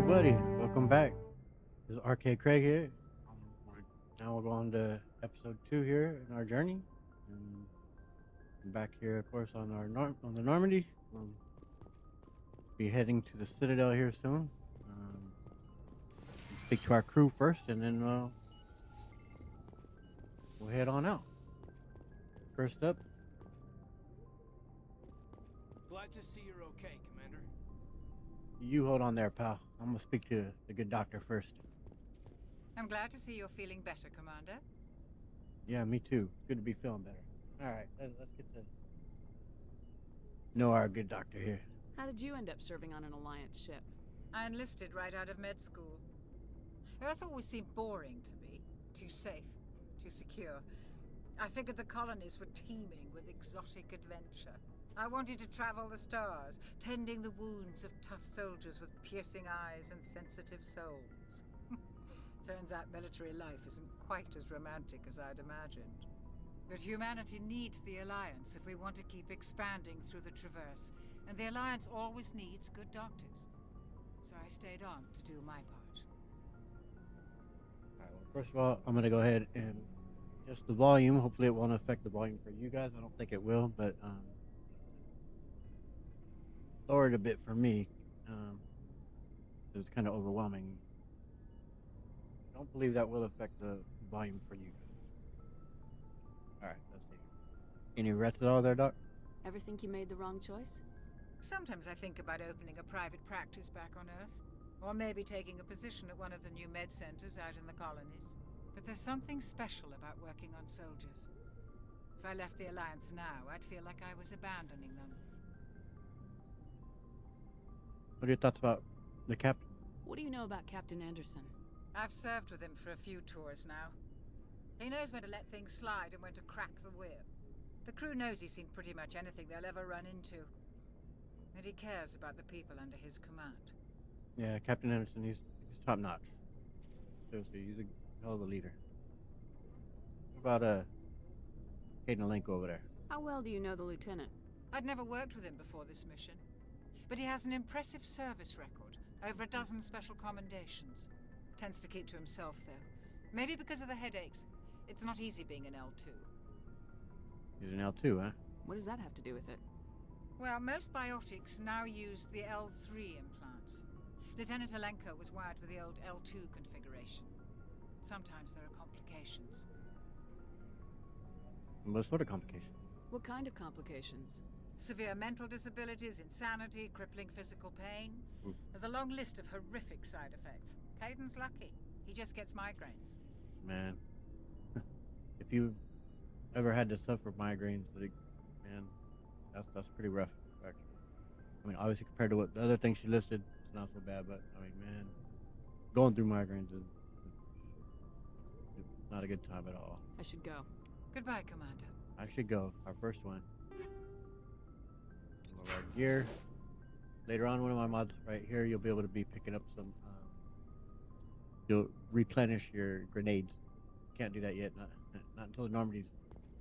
everybody. Welcome back. This is RK Craig here. Now we're going to episode two here in our journey. And I'm back here, of course, on on the Normandy. We'll be heading to the Citadel here soon. Speak to our crew first, and then we'll head on out. First up, Glad to see you're okay, Commander. you hold on there, pal. I'm gonna speak to the good doctor first. I'm glad to see you're feeling better, Commander. Yeah, me too. Good to be feeling better. All right, let's get to know our good doctor here. How did you end up serving on an Alliance ship? I enlisted right out of med school. Earth always seemed boring to me. Too safe, too secure. I figured the colonies were teeming with exotic adventure. I wanted to travel the stars, tending the wounds of tough soldiers with piercing eyes and sensitive souls. Turns out military life isn't quite as romantic as I'd imagined. But humanity needs the Alliance if we want to keep expanding through the Traverse, and the Alliance always needs good doctors. So I stayed on to do my part. All right, well, first of all, I'm going to go ahead and adjust the volume. Hopefully, it won't affect the volume for you guys. I don't think it will, but lower it a bit for me. Um, it's kind of overwhelming. I don't believe that will affect the volume for you guys. All right, let's see. Any regrets at all there, Doc? Ever think you made the wrong choice? Sometimes I think about opening a private practice back on Earth, or maybe taking a position at one of the new med centers out in the colonies. But there's something special about working on soldiers. If I left the Alliance now, I'd feel like I was abandoning them. What are your thoughts about the captain? What do you know about Captain Anderson? I've served with him for a few tours now. He knows when to let things slide and when to crack the whip. The crew knows he's seen pretty much anything they'll ever run into. And he cares about the people under his command. Yeah, Captain Anderson, he's top notch. Seriously, he's a hell of a leader. What about Caden Alenko over there? How well do you know the lieutenant? I'd never worked with him before this mission. But he has an impressive service record. Over a dozen special commendations. Tends to keep to himself, though. Maybe because of the headaches. It's not easy being an L2. He's an L2, huh? What does that have to do with it? Well, most biotics now use the L3 implants. Lieutenant Alenko was wired with the old L2 configuration. Sometimes there are complications. What sort of complication? What kind of complications? Severe mental disabilities, insanity, crippling physical pain. There's a long list of horrific side effects. Caden's lucky. He just gets migraines. Man, if you ever had to suffer migraines, like, man, that's pretty rough, actually. I mean, obviously compared to what the other things she listed, it's not so bad. But I mean, man, going through migraines is not a good time at all. I should go. Goodbye, Commander. I should go. Our first one. Some of our gear. Later on, one of my mods right here, you'll be able to be picking up some. You'll replenish your grenades. Can't do that yet. Not until the Normandy's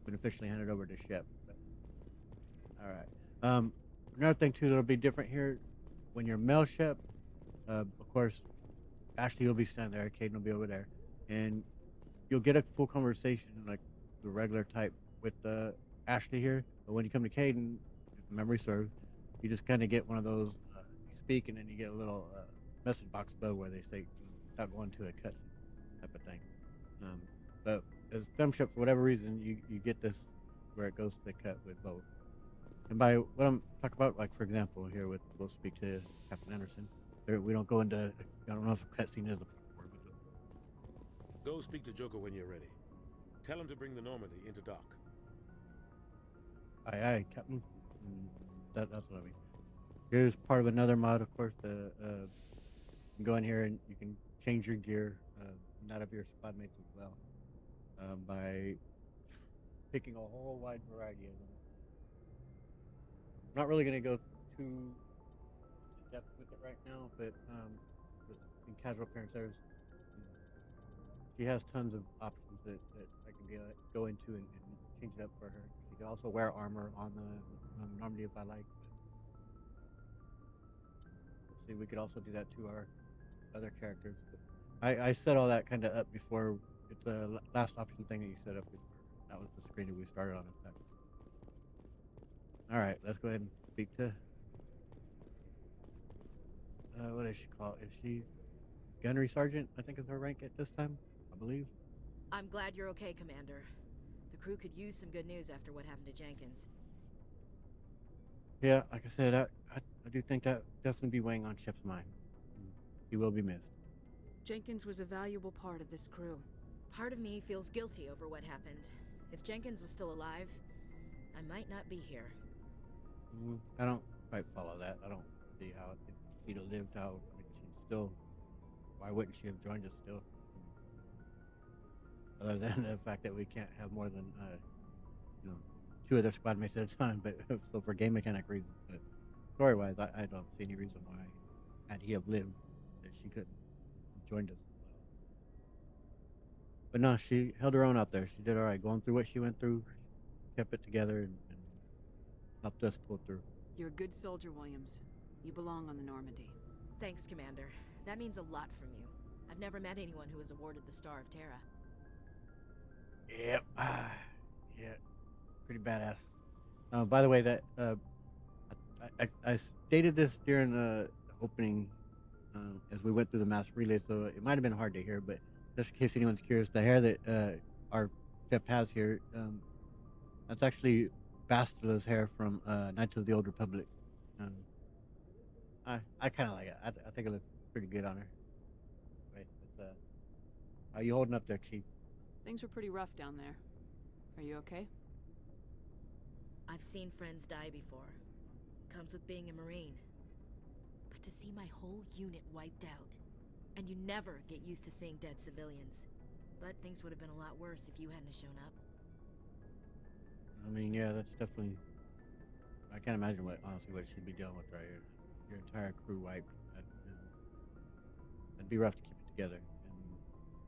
been officially handed over to Shep. But, all right. Another thing too that'll be different here, when you're male Shep, of course, Ashley will be standing there. Caden will be over there, and you'll get a full conversation like the regular type with Ashley here. But when you come to Caden, if memory serves, you just kind of get one of those. You speak, and then you get a little message box above where they say, without going to a cutscene type of thing. But as Femship, for whatever reason, you get this where it goes to the cut with both. And by what I'm talking about, like for example, here we'll speak to Captain Anderson. We don't go into. I don't know if a cutscene is a word, but Go speak to Joker when you're ready. Tell him to bring the Normandy into dock. aye, Captain. That's what I mean. Here's part of another mod, of course. You can go in here and you can change your gear, and that of your squad mates as well, by picking a whole wide variety of them. I'm not really going to go too into depth with it right now, but just in casual appearance, she has tons of options that I can go into and change it up for her. She can also wear armor on the Normandy if I like. But let's see, we could also do that to our other characters. But I set all that kind of up before. It's a last option thing that you set up before. That was the screen that we started on. In fact. All right, let's go ahead and speak to. What is she called? Is she gunnery sergeant? I think is her rank at this time. I believe. I'm glad you're okay, Commander. The crew could use some good news after what happened to Jenkins. Yeah, like I said, I do think that definitely be weighing on Shep's mind. Mm, he will be missed. Jenkins was a valuable part of this crew. Part of me feels guilty over what happened. If Jenkins was still alive, I might not be here. I don't quite follow that. I don't see how if she'd have lived, how I mean, she'd still. Why wouldn't she have joined us still? Other than the fact that we can't have more than you know, two other squad mates at a time, but so for game mechanic reasons. But story wise, I don't see any reason why, had he have lived, that she couldn't have joined us as well. But no, she held her own out there. She did all right, going through what she went through, kept it together, and helped us pull through. You're a good soldier, Williams. You belong on the Normandy. Thanks, Commander. That means a lot from you. I've never met anyone who was awarded the Star of Terra. Yep. Yeah, pretty badass. By the way, that I stated this during the opening as we went through the mass relay, so it might have been hard to hear, but just in case anyone's curious, the hair that our chef has here, that's actually Bastula's hair from Knights of the Old Republic. Um, I kind of like it. I think it looks pretty good on her. Wait, it's how you holding up there, Chief? Things were pretty rough down there. Are you okay? I've seen friends die before. Comes with being a Marine. But to see my whole unit wiped out, and you never get used to seeing dead civilians. But things would have been a lot worse if you hadn't shown up. I mean, yeah, that's definitely. I can't imagine what she'd be dealing with right here. Your entire crew wiped. That'd be rough to keep it together. And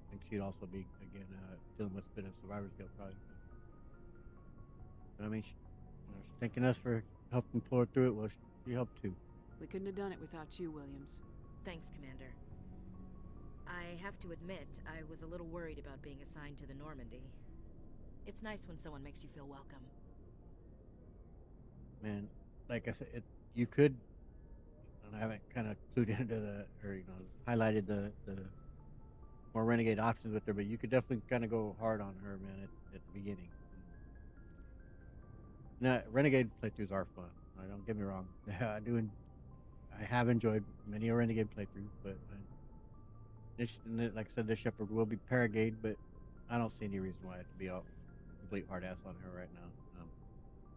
I think she'd also be again dealing with a bit of survivor's guilt probably. But I mean, she's thanking us for helping pull her through it. Well, she helped too. We couldn't have done it without you, Williams. Thanks, Commander. I have to admit, I was a little worried about being assigned to the Normandy. It's nice when someone makes you feel welcome. Man, like I said, you could. And I haven't kind of clued into or highlighted the more renegade options with her, but you could definitely kind of go hard on her, man, at the beginning. Now, renegade playthroughs are fun. Don't get me wrong. I do. I have enjoyed many a renegade playthrough, but like I said, this shepherd will be paragade, but I don't see any reason why I have to be a complete hard ass on her right now.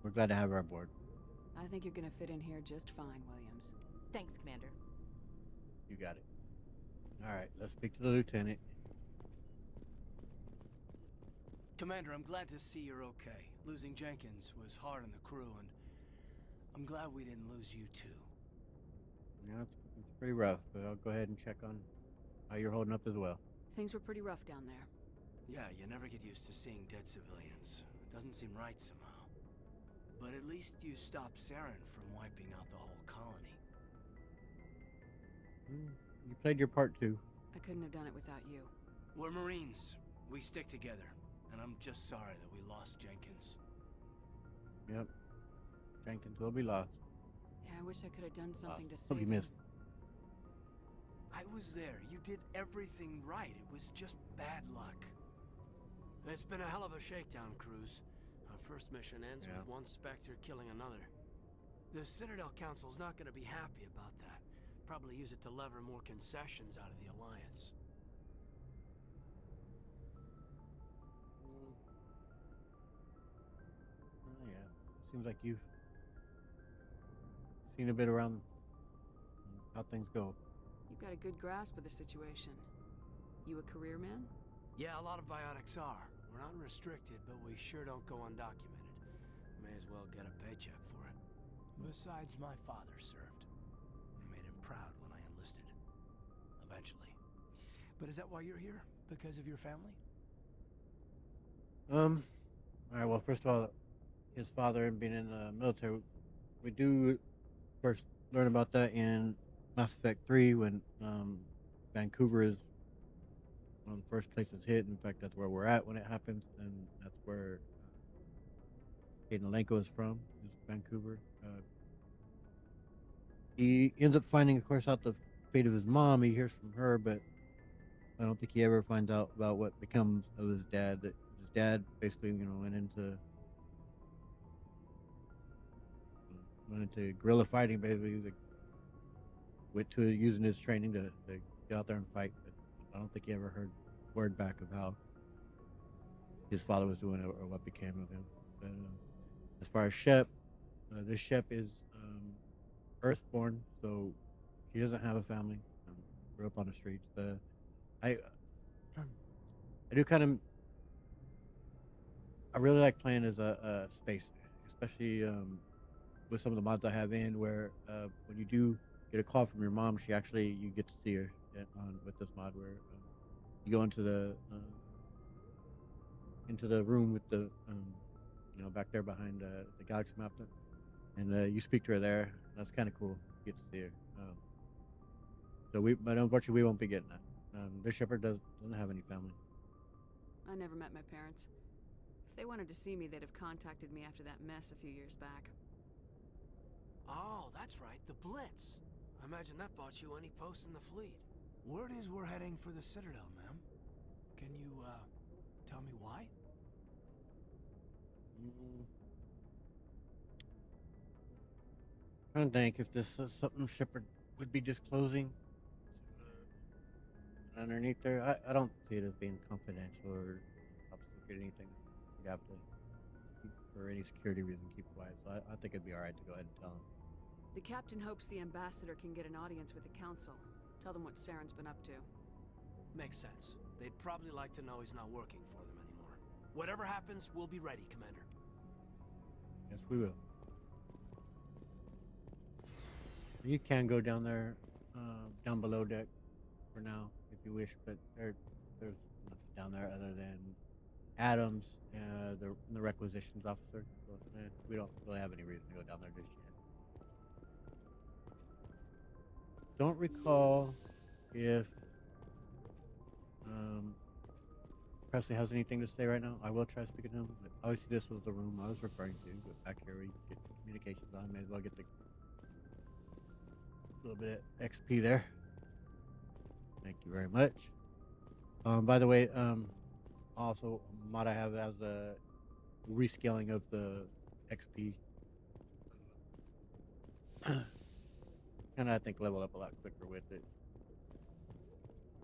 We're glad to have her aboard. I think you're gonna fit in here just fine, Williams. Thanks, Commander. You got it. All right, let's speak to the lieutenant. Commander, I'm glad to see you're okay. Losing Jenkins was hard on the crew, and I'm glad we didn't lose you too. Yeah, it's pretty rough, but I'll go ahead and check on how you're holding up as well. Things were pretty rough down there. Yeah, you never get used to seeing dead civilians. It doesn't seem right somehow. But at least you stopped Saren from wiping out the whole colony. You played your part too. I couldn't have done it without you. We're Marines. We stick together. And I'm just sorry that we lost Jenkins. Yep. Jenkins will be lost. Yeah, I wish I could have done something to He'll save be him. missed. I was there. You did everything right. It was just bad luck. It's been a hell of a shakedown cruise. Our first mission ends with one Spectre killing another. The Citadel Council's not going to be happy about that. Probably use it to lever more concessions out of the Alliance. Oh, yeah. Seems like you've seen a bit around how things go. You've got a good grasp of the situation. You a career man? Yeah, a lot of biotics are. We're not restricted, but we sure don't go undocumented. May as well get a paycheck for it. Besides, my father served. Made him proud when I enlisted. Eventually. But is that why you're here? Because of your family? All right. Well, first of all, his father and being in the military, we do first learn about that in Mass Effect 3 when Vancouver is one of the first places hit. In fact, that's where we're at when it happens, and that's where Kate Nolenko is from, is Vancouver. He ends up finding, of course, out the fate of his mom. He hears from her, but I don't think he ever finds out about what becomes of his dad. That his dad basically, went into guerrilla fighting. Basically, like, went to using his training to get out there and fight. But I don't think he ever heard word back of how his father was doing or what became of him. But as far as Shep, this Shep is Earthborn, so he doesn't have a family. Grew up on the streets. I I do kind of I really like playing as a spacer, especially with some of the mods I have in where when you do get a call from your mom, you get to see her on with this mod where you go into the room with the back there behind the galaxy map, and you speak to her there. That's kind of cool. You get to see her. But unfortunately we won't be getting that. This shepherd doesn't have any family. I never met my parents. If they wanted to see me, they'd have contacted me after that mess a few years back. Oh, that's right, the Blitz. I imagine that bought you any post in the fleet. Word is we're heading for the Citadel, ma'am. Can you, tell me why? Trying to think if this is something Shepard would be disclosing underneath there. I don't see it as being confidential or top secret, anything you'd have to keep for any security reason keep quiet. So I think it'd be all right to go ahead and tell him. The captain hopes the ambassador can get an audience with the council. Tell them what Saren's been up to. Makes sense. They'd probably like to know he's not working for them anymore. Whatever happens, we'll be ready, Commander. Yes, we will. You can go down there, down below deck for now if you wish, but there's nothing down there other than Adams, the requisitions officer. So we don't really have any reason to go down there just yet. Don't recall if Presley has anything to say right now. I will try speaking to him, but obviously this was the room I was referring to. But back here we get communications on. May as well get the little bit of XP there. Thank you very much. By the way, also mod I have as a rescaling of the XP. And I think level up a lot quicker with it.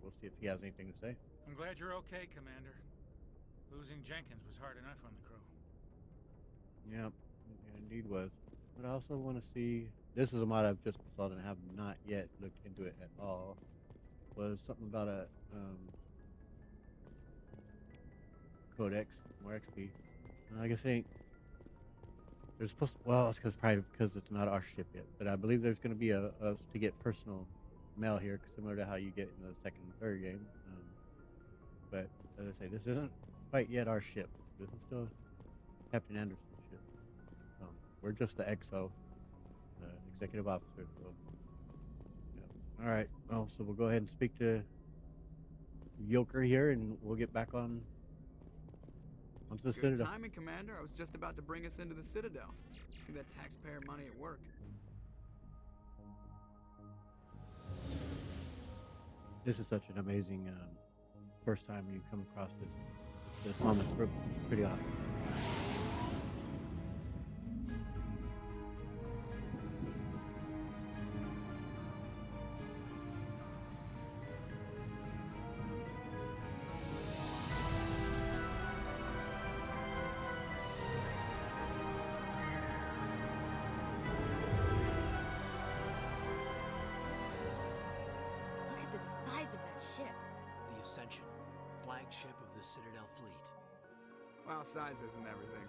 We'll see if he has anything to say. I'm glad you're okay, Commander. Losing Jenkins was hard enough on the crew. Yeah, indeed was. But I also want to see. This is a mod I've just installed and have not yet looked into it at all. Was something about a codex, more XP. I guess it ain't. There's supposed to, well, it's probably because it's not our ship yet. But I believe there's going to be a to get personal mail here, similar to how you get in the second and third game. But as I say, this isn't quite yet our ship. This is still Captain Anderson's ship. We're just the XO, the executive officer. So, yeah. All right. Well, so we'll go ahead and speak to Yoker here, and we'll get back onto the Good Citadel. timing, Commander. I was just about to bring us into the Citadel. See that taxpayer money at work. This is such an amazing first time you come across this moment. It's pretty awesome. Look at the size of that ship. The Ascension, flagship of the Citadel fleet. Well, size isn't everything.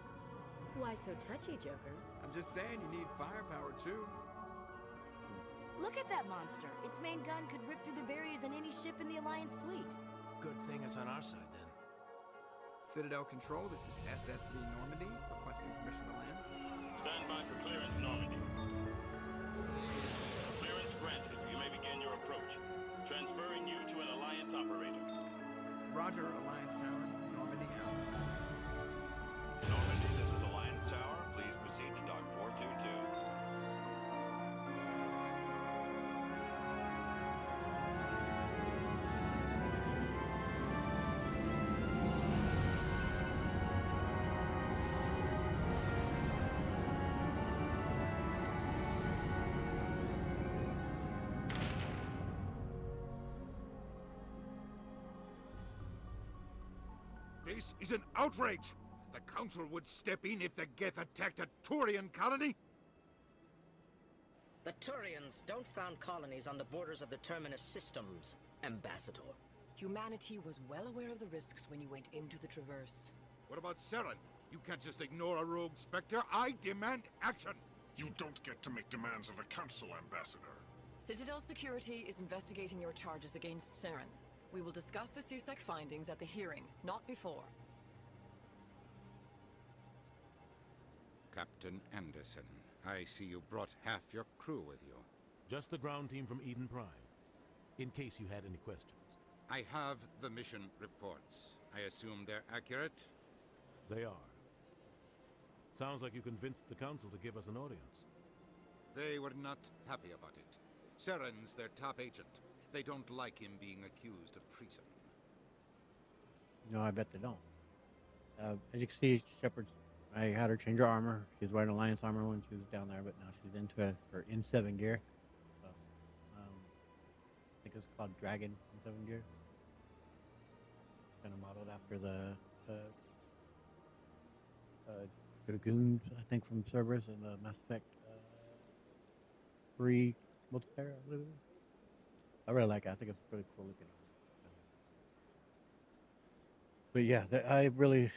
Why so touchy, Joker? I'm just saying you need firepower, too. Look at that monster. Its main gun could rip through the barriers in any ship in the Alliance fleet. Good thing it's on our side, then. Citadel Control, this is SSV Normandy, requesting permission to land. Stand by for clearance, Normandy. Clearance granted. You may begin your approach. Transferring you to Roger, Alliance Tower. Normandy out. Normandy, this is Alliance Tower. Please proceed to Dock 422. This is an outrage! The Council would step in if the Geth attacked a Turian colony? The Turians don't found colonies on the borders of the Terminus systems, Ambassador. Humanity was well aware of the risks when you went into the Traverse. What about Saren? You can't just ignore a rogue Spectre. I demand action! You don't get to make demands of the Council, Ambassador. Citadel Security is investigating your charges against Saren. We will discuss the CSEC findings at the hearing, not before. Captain Anderson, I see you brought half your crew with you. Just the ground team from Eden Prime, in case you had any questions. I have the mission reports. I assume they're accurate? They are. Sounds like you convinced the Council to give us an audience. They were not happy about it. Saren's their top agent. They don't like him being accused of treason. No, I bet they don't. As you can see, Shepard's. I had her change her armor. She was wearing Alliance armor when she was down there, but now she's into her N7 gear. So, I think it's called Dragon N7 gear. Kind of modeled after the Dragoons, I think, from Cerberus and the Mass Effect 3 multiplayer, I believe it is. I really like it. I think it's pretty cool looking. But yeah, I really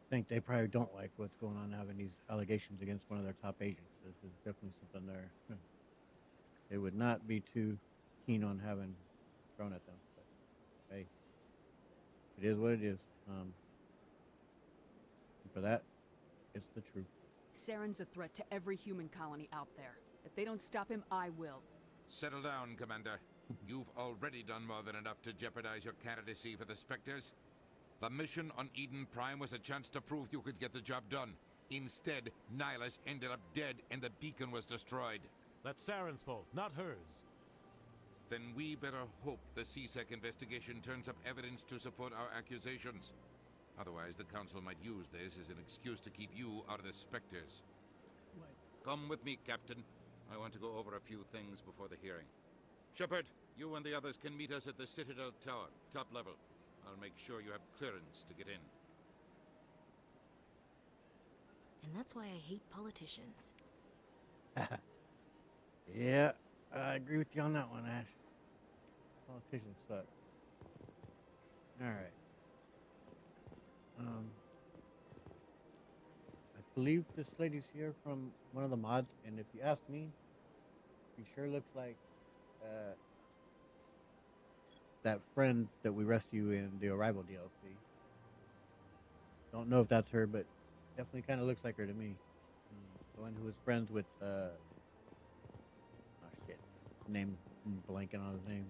think they probably don't like what's going on, having these allegations against one of their top agents. This is definitely something they would not be too keen on having thrown at them. But hey, it is what it is. And for that, it's the truth. Saren's a threat to every human colony out there. If they don't stop him, I will. Settle down, Commander. You've already done more than enough to jeopardize your candidacy for the Spectres. The mission on Eden Prime was a chance to prove you could get the job done. Instead, Nihilus ended up dead and the beacon was destroyed. That's Saren's fault, not hers. Then we better hope the CSEC investigation turns up evidence to support our accusations. Otherwise, the Council might use this as an excuse to keep you out of the Spectres. Come with me, Captain. I want to go over a few things before the hearing. Shepard, you and the others can meet us at the Citadel Tower, top level. I'll make sure you have clearance to get in. And that's why I hate politicians. Yeah, I agree with you on that one, Ash. Politicians suck. Alright. I believe this lady's here from one of the mods, and if you ask me, she sure looks like that friend that we rescue in the Arrival DLC. Don't know if that's her, but definitely kind of looks like her to me. The one who was friends with, oh shit, name, I'm blanking on his name.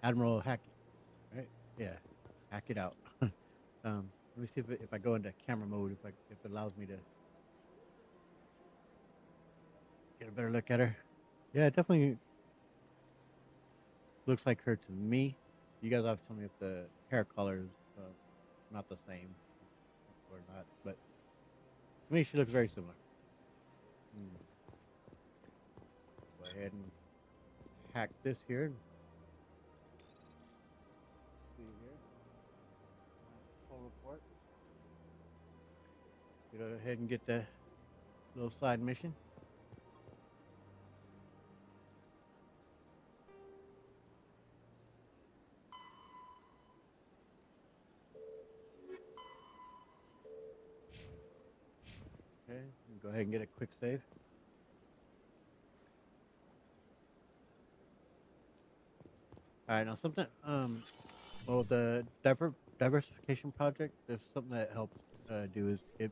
Admiral Hackett, right? Yeah, hack it out. Let me see if I go into camera mode, if it allows me to get a better look at her. Yeah, it definitely looks like her to me. You guys have to tell me if the hair color is not the same or not, but to me she looks very similar. Go ahead and hack this here. See here. Full report. Go ahead and get the little side mission. Okay, go ahead and get a quick save. Alright, now something, well, the diversification project, there's something that helps do is it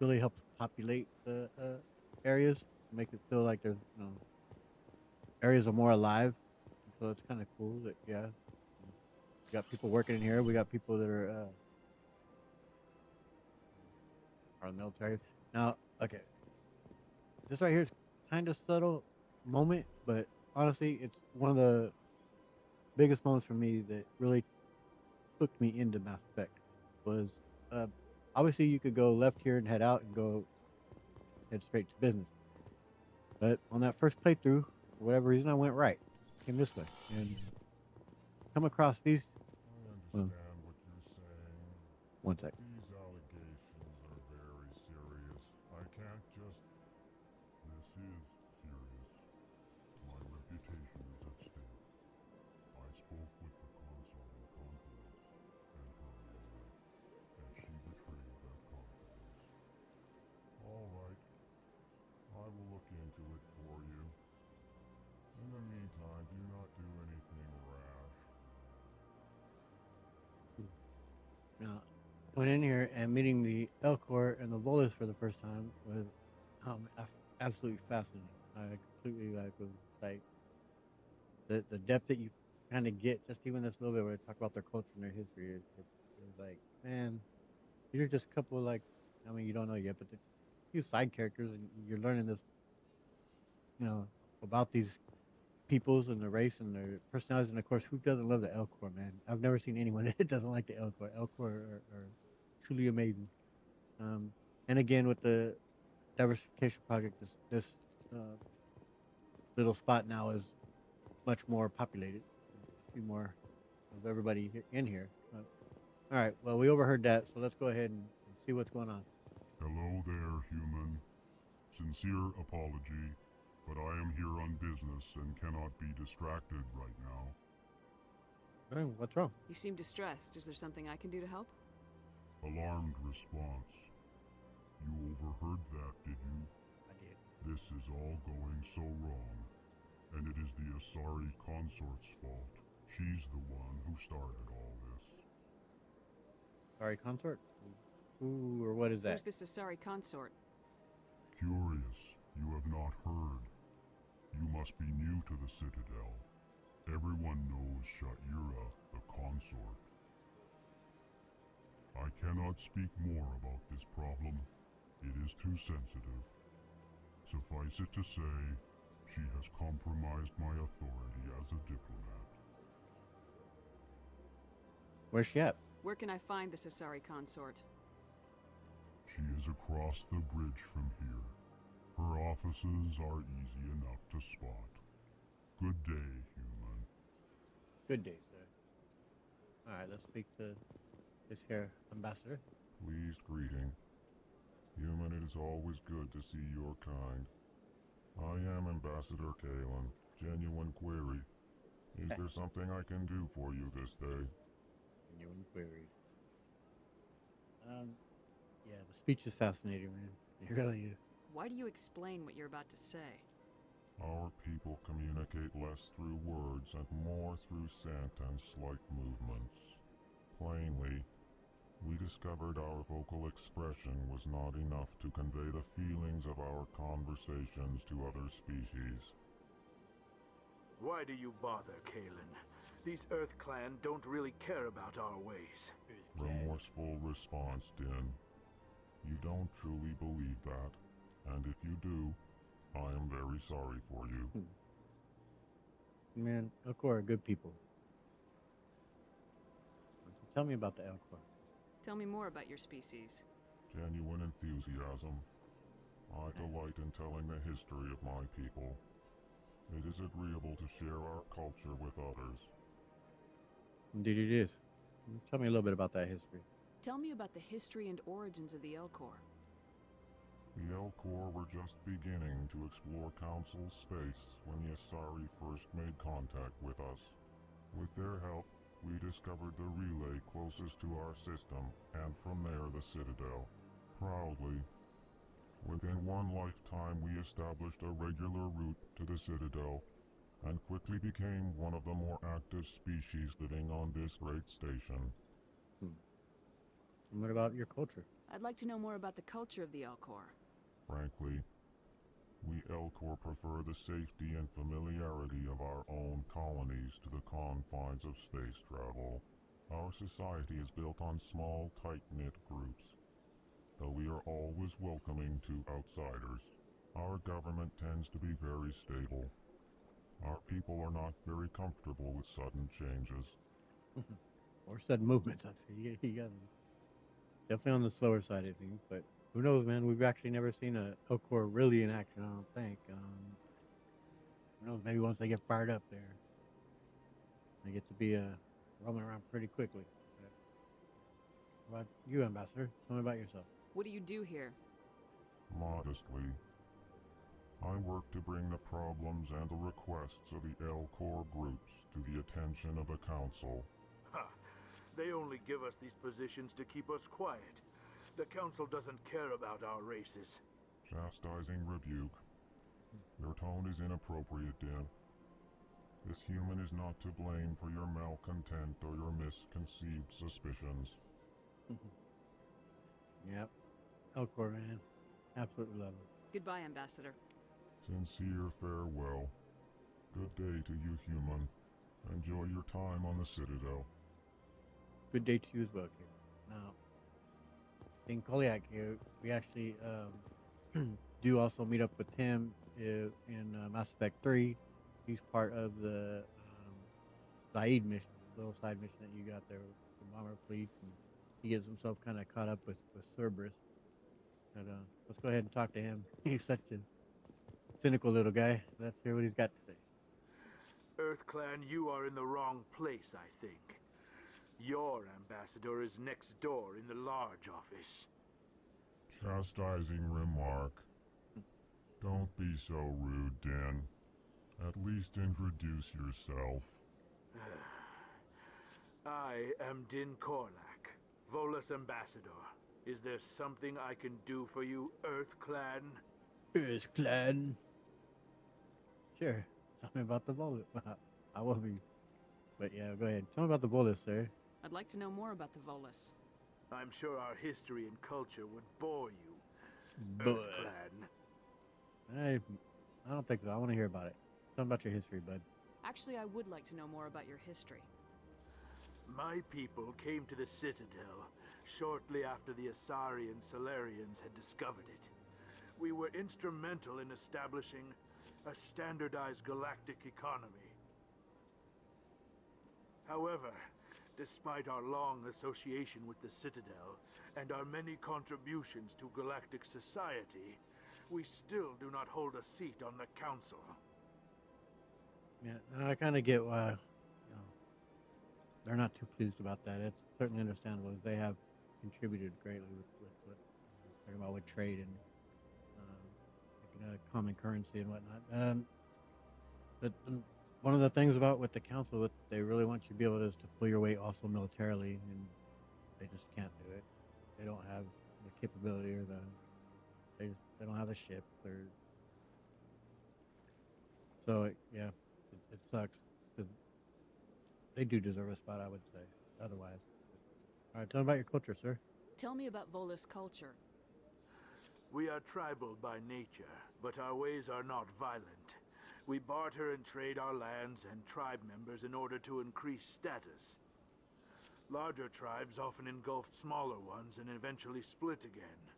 really helps populate the areas, make it feel like there's, areas are more alive. So it's kind of cool that, yeah, got people working in here. We got people that are military. Now, okay, this right here is kind of subtle moment, but honestly, it's one of the biggest moments for me that really hooked me into Mass Effect. Was uh, obviously you could go left here and head out and go head straight to business, but on that first playthrough, for whatever reason, I went right, came this way, and come across these. I understand what you're saying. One sec. These allegations are very serious. I can't just... This is serious. My reputation is at stake. I spoke with the consort in confidence, and her relay, and she betrayed that confidence. All right. I will look into it for you. In the meantime, do not do anything rash. Now, went in here and meeting the Elcor and the Volus for the first time was absolutely fascinating. I completely was like the depth that you kind of get just even this little bit where they talk about their culture and their history. It was like, man, these are just a couple of I mean, you don't know yet, but the few side characters, and you're learning this, about these peoples and the race and their personalities, and of course, who doesn't love the Elcor, man? I've never seen anyone that doesn't like the Elcor. Elcor are truly amazing. And again, with the diversification project, this uh, little spot now is much more populated. A few more of everybody in here. All right, well, we overheard that, so let's go ahead and see what's going on. Hello there, human. Sincere apology, but I am here on business and cannot be distracted right now. Hey, what's wrong? You seem distressed. Is there something I can do to help? Alarmed response. You overheard that, did you? I did. This is all going so wrong, and it is the Asari consort's fault. She's the one who started all this. Asari consort? Who or what is that? Who's this Asari consort? Curious, you have not heard. You must be new to the Citadel. Everyone knows Sha'ira, the consort. I cannot speak more about this problem. It is too sensitive. Suffice it to say, she has compromised my authority as a diplomat. Where's she at? Where can I find this Asari consort? She is across the bridge from here. Her offices are easy enough to spot. Good day, human. Good day, sir. All right, let's speak to this here ambassador. Pleased greeting. Human, it is always good to see your kind. I am Ambassador Kalen. Genuine query. Is there something I can do for you this day? Genuine query. Yeah, the speech is fascinating, man. It really is. Why do you explain what you're about to say? Our people communicate less through words and more through scent and slight movements. Plainly, we discovered our vocal expression was not enough to convey the feelings of our conversations to other species. Why do you bother, Kalen? These Earth Clan don't really care about our ways. Remorseful response, Din. You don't truly believe that, and if you do, I am very sorry for you. Man, Elcor are good people. Tell me about the Elcor. Tell me more about your species. Genuine enthusiasm. I delight in telling the history of my people. It is agreeable to share our culture with others. Indeed it is. Tell me a little bit about that history. Tell me about the history and origins of the Elcor. The Elcor were just beginning to explore Council space when the Asari first made contact with us. With their help, we discovered the relay closest to our system, and from there the Citadel. Proudly, within one lifetime we established a regular route to the Citadel, and quickly became one of the more active species living on this great station. And what about your culture? I'd like to know more about the culture of the Elcor. Frankly, we Elcor prefer the safety and familiarity of our own colonies to the confines of space travel. Our society is built on small, tight-knit groups, though we are always welcoming to outsiders. Our government tends to be very stable. Our people are not very comfortable with sudden changes. Or sudden movements. I'd say you got definitely on the slower side of things, but who knows, man? We've actually never seen a Elcor really in action. I don't think. Who knows? Maybe once they get fired up, they get to be roaming around pretty quickly. But how about you, Ambassador? Tell me about yourself. What do you do here? Modestly, I work to bring the problems and the requests of the Elcor groups to the attention of the Council. Ha! They only give us these positions to keep us quiet. The Council doesn't care about our races. Chastising rebuke. Your tone is inappropriate, Din. This human is not to blame for your malcontent or your misconceived suspicions. Yep. Elcor, man. Absolutely love it. Goodbye, Ambassador. Sincere farewell. Good day to you, human. Enjoy your time on the Citadel. Good day to you as well, kid. Now, in Koliak here, we actually do also meet up with him in Mass Effect 3. He's part of the Zaid mission, little side mission that you got there with the bomber fleet, and he gets himself kind of caught up with Cerberus. But let's go ahead and talk to him. He's such a cynical little guy. Let's hear what he's got to say. EarthClan, you are in the wrong place, I think. Your ambassador is next door in the large office. Chastising remark. Don't be so rude, Din. At least introduce yourself. I am Din Korlak, Volus ambassador. Is there something I can do for you, EarthClan? EarthClan? Sure. Tell me about the Volus. I will be. But yeah, go ahead. Tell me about the Volus, sir. I'd like to know more about the Volus. I'm sure our history and culture would bore you, But EarthClan. I don't think so. I want to hear about it. Tell me about your history, bud. Actually, I would like to know more about your history. My people came to the Citadel shortly after the Asari and Solarians had discovered it. We were instrumental in establishing a standardized galactic economy. However, despite our long association with the Citadel and our many contributions to galactic society, we still do not hold a seat on the Council. Yeah, I kind of get why they're not too pleased about that. It's certainly understandable. They have contributed greatly with what talking about with trade and making a common currency and whatnot. But one of the things about with the council, what they really want you to be able to is to pull your weight also militarily, and they just can't do it. They don't have the capability or they don't have the ship. So yeah, it sucks. 'Cause they do deserve a spot, I would say. Otherwise, all right. Tell me about your culture, sir. Tell me about Volus culture. We are tribal by nature, but our ways are not violent. We barter and trade our lands and tribe members in order to increase status. Larger tribes often engulf smaller ones and eventually split again.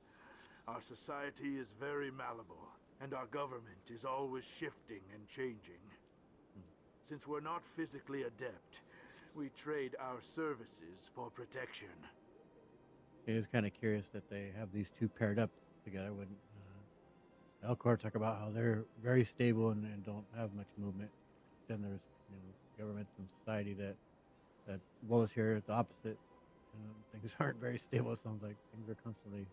Our society is very malleable, and our government is always shifting and changing. Since we're not physically adept, we trade our services for protection. It is kind of curious that they have these two paired up together. When Elcor talk about how they're very stable and don't have much movement, then there's governments and society that Volus here is the opposite. Things aren't very stable. It sounds like things are constantly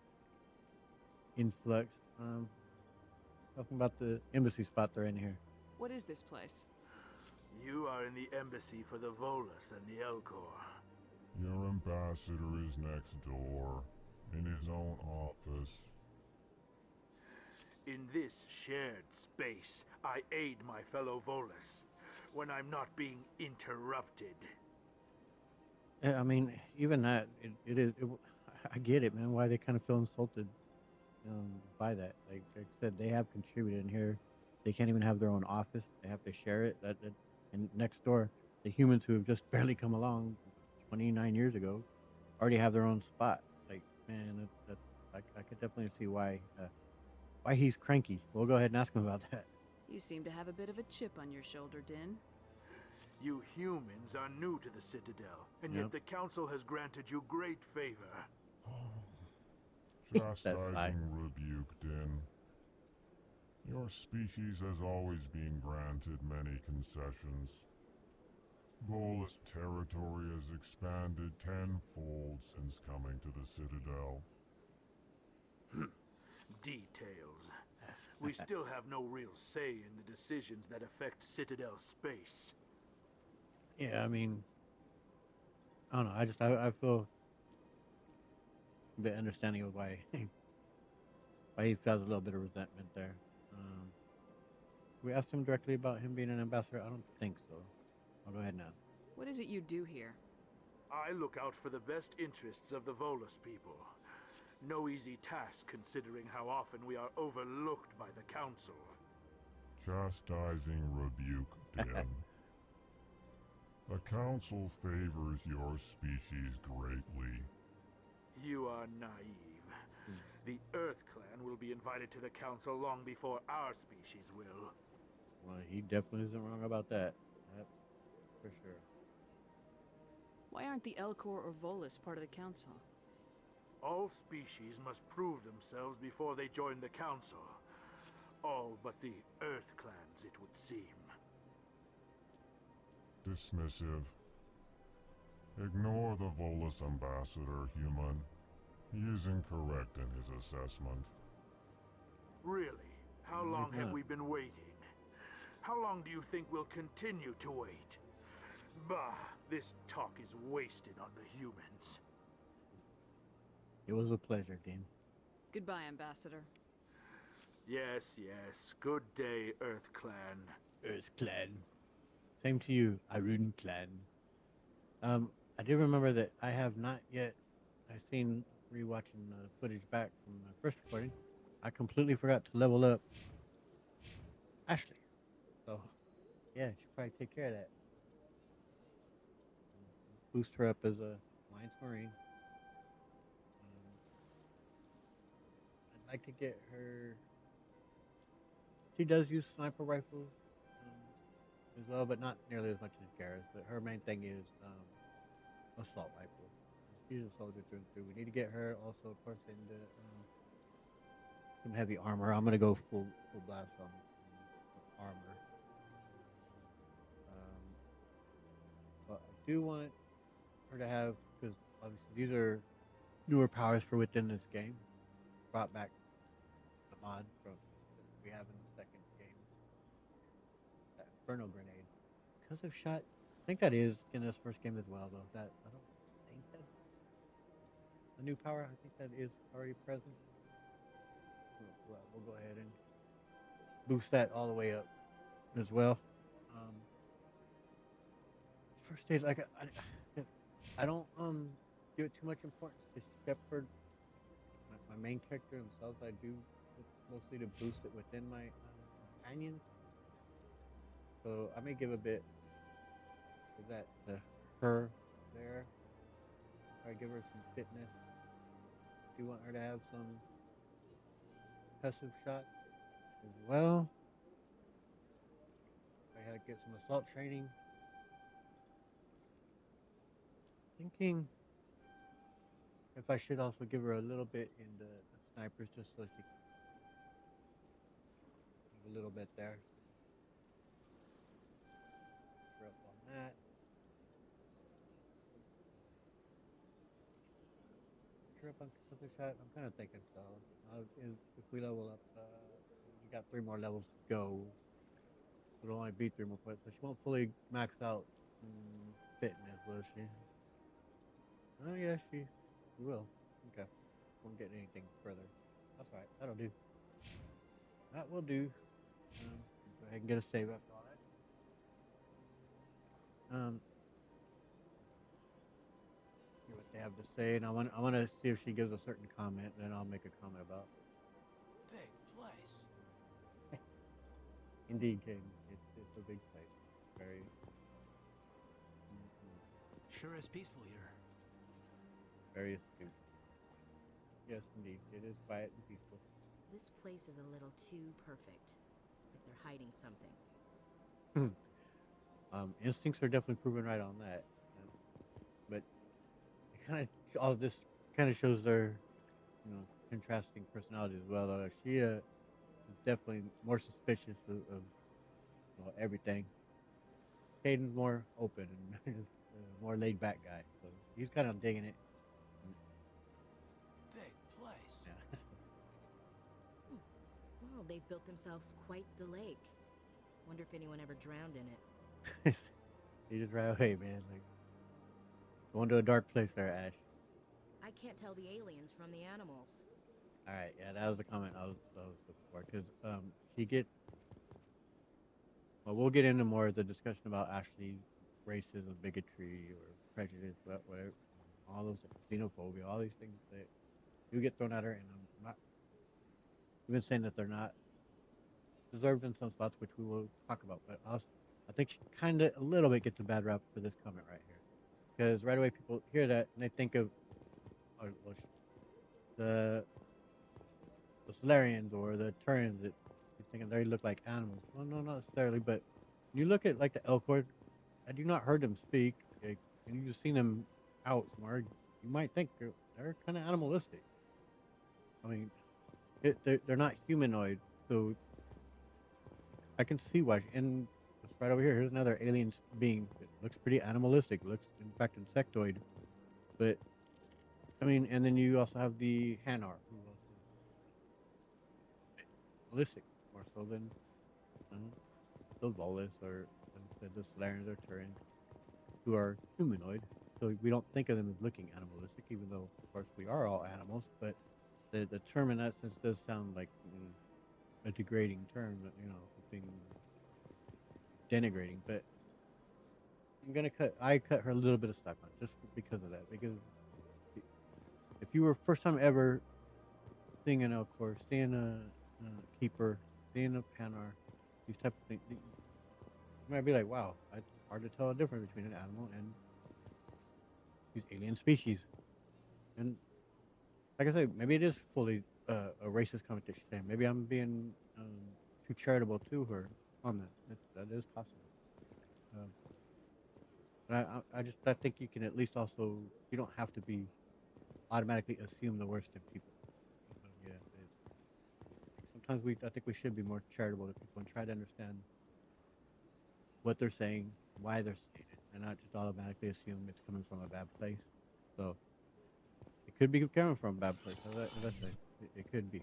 in flux. Talking about the embassy spot they're in here. What is this place? You are in the embassy for the Volus and the Elcor. Your ambassador is next door, in his own office. In this shared space, I aid my fellow Volus when I'm not being interrupted. I mean, even that, I get it, man. Why they kind of feel insulted by that. Like I said, they have contributed in here. They can't even have their own office. They have to share it. And next door, the humans who have just barely come along, 29 years ago, already have their own spot. Like, man, I could definitely see why he's cranky. We'll go ahead and ask him about that. You seem to have a bit of a chip on your shoulder, Din. You humans are new to the Citadel, and yet Yep. the Council has granted you great favor. Chastising rebuke, Din. Your species has always been granted many concessions. Volus territory has expanded tenfold since coming to the Citadel. Details. We still have no real say in the decisions that affect Citadel space. Yeah, I mean, I don't know. I feel a bit understanding of why why he feels a little bit of resentment there. We asked him directly about him being an ambassador. I don't think so. I'll go ahead now. What is it you do here? I look out for the best interests of the Volus people. No easy task considering how often we are overlooked by the Council. Chastising rebuke, Din. The Council favors your species greatly. You are naive. The Earth Clan will be invited to the Council long before our species will. Well, he definitely isn't wrong about that. That's for sure. Why aren't the Elcor or Volus part of the Council? All species must prove themselves before they join the Council. All but the Earth Clans, it would seem. Dismissive. Ignore the Volus ambassador, human. He is incorrect in his assessment. Really? How No, long he's have not. we been waiting? How long do you think we'll continue to wait? Bah, this talk is wasted on the humans. It was a pleasure, Dean. Goodbye, Ambassador. Yes, yes. Good day, Earth Clan. Earth Clan. Same to you, Arun Clan. I do remember that I have not yet. I've seen rewatching the footage back from the first recording. I completely forgot to level up Ashley. So, yeah, should probably take care of that. Boost her up as a Alliance Marine. I'd like to get her. She does use sniper rifles as well, but not nearly as much as Garrus. But her main thing is assault rifle. She's a soldier through and through. We need to get her also, of course, into some heavy armor. I'm gonna go full blast on armor. But I do want her to have, because obviously these are newer powers for within this game. Brought back the mod from that we have in the second game. That Inferno grenade. Because of shot. I think that is in this first game as well, though. That I don't think that a new power. I think that is already present. Well, we'll go ahead and boost that all the way up as well. First stage, like I don't give it too much importance to Shepard, my main character themselves. I do mostly to boost it within my companions. So I may give a bit of that to her there. I give her some fitness. Do want her to have some passive shots as well. I had to get some assault training. Thinking if I should also give her a little bit in the snipers just so she a little bit there. We're up on that. We're up on another shot. I'm kind of thinking so. If we level up, we got 3 more levels to go. It'll only be 3 more points, so she won't fully max out fitness, will she? Oh yeah, she will. Okay. Won't get anything further. That's alright. That'll do. That will do. Go ahead and get a save after all that. See what they have to say, and I want to see if she gives a certain comment, and then I'll make a comment about. Big place. Indeed, King. It's a big place. Very. Sure is peaceful here. Very astute. Yes, indeed. It is quiet and peaceful. This place is a little too perfect. Like they're hiding something. Instincts are definitely proven right on that. But it kind of all this kind of shows their, contrasting personalities as well. Though she is definitely more suspicious of everything. Caden's more open and just more laid back guy, so he's kind of digging it. Big place. Yeah. Well, they've built themselves quite the lake. Wonder if anyone ever drowned in it. He just right away, man. Like going to a dark place there, Ash. I can't tell the aliens from the animals. All right, yeah, that was the comment I was looking for because she gets. Well, we'll get into more of the discussion about Ashley's racism, bigotry, or prejudice, whatever, all those xenophobia, all these things that do get thrown at her, and I'm not even saying that they're not deserved in some spots, which we will talk about. But also, I think she kind of a little bit gets a bad rap for this comment right here, because right away people hear that and they think of the Solarians or the Turians that you're thinking they look like animals. Well, no, not necessarily, but when you look at like the Elcor, had you not heard them speak, and you just seen them out somewhere, you might think they're kind of animalistic. I mean, they're not humanoid, so I can see why. And it's right over here. Here's another alien being that looks pretty animalistic. Looks, in fact, insectoid. But I mean, and then you also have the Hanar, who also animalistic more so than the Volus or, like I said, the Solarians or Turians, who are humanoid. So we don't think of them as looking animalistic, even though, of course, we are all animals. But the term in that sense does sound like a degrading term, something denigrating. But I cut her a little bit of slack on it just because of that. Because if you were first time ever seeing an Elcor, seeing a Keeper, seeing a Panar, these type of things, you might be like, wow, it's hard to tell a difference between an animal and these alien species. And like I say, maybe it is fully a racist comment that she's saying. Maybe I'm being too charitable to her on that. That is possible. But I think you can at least also, you don't have to be automatically assume the worst in people. So yeah, sometimes I think we should be more charitable to people and try to understand what they're saying, why they're saying it, and not just automatically assume it's coming from a bad place. So it could be coming from a bad place, as I say. It could be.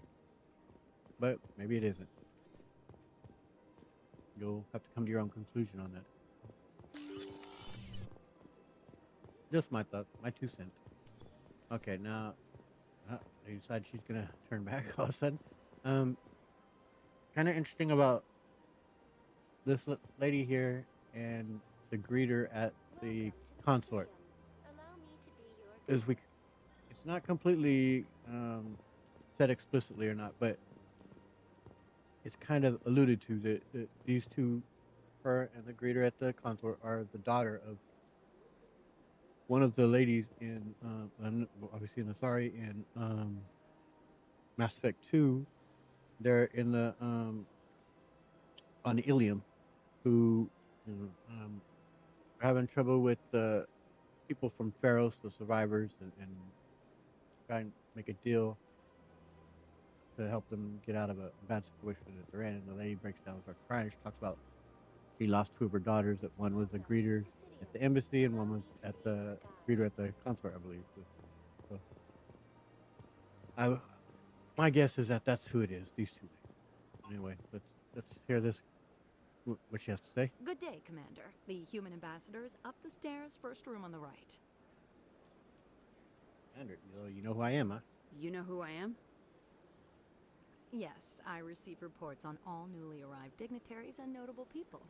But maybe it isn't. You'll have to come to your own conclusion on that. Just my thoughts, my 2 cents. Okay, now they decide she's gonna turn back all of a sudden. Kind of interesting about this lady here and the greeter at the consort is it's not completely said explicitly or not, but it's kind of alluded to that these two, her and the greeter at the consort, are the daughter of one of the ladies in obviously in Asari in Mass Effect 2. They're in the on Ilium, who are having trouble with the people from Pharos, the survivors, and try and make a deal to help them get out of a bad situation that they're in. And the lady breaks down and starts crying. She talks about she lost 2 of her daughters. That one was a greeter at the embassy, and one was at the greeter at the consort, I believe. So, my guess is that that's who it is. These two. Anyway, let's hear this. What she has to say. Good day, Commander. The human ambassador is up the stairs, first room on the right. Commander, you know who I am, huh? You know who I am? Yes, I receive reports on all newly arrived dignitaries and notable people.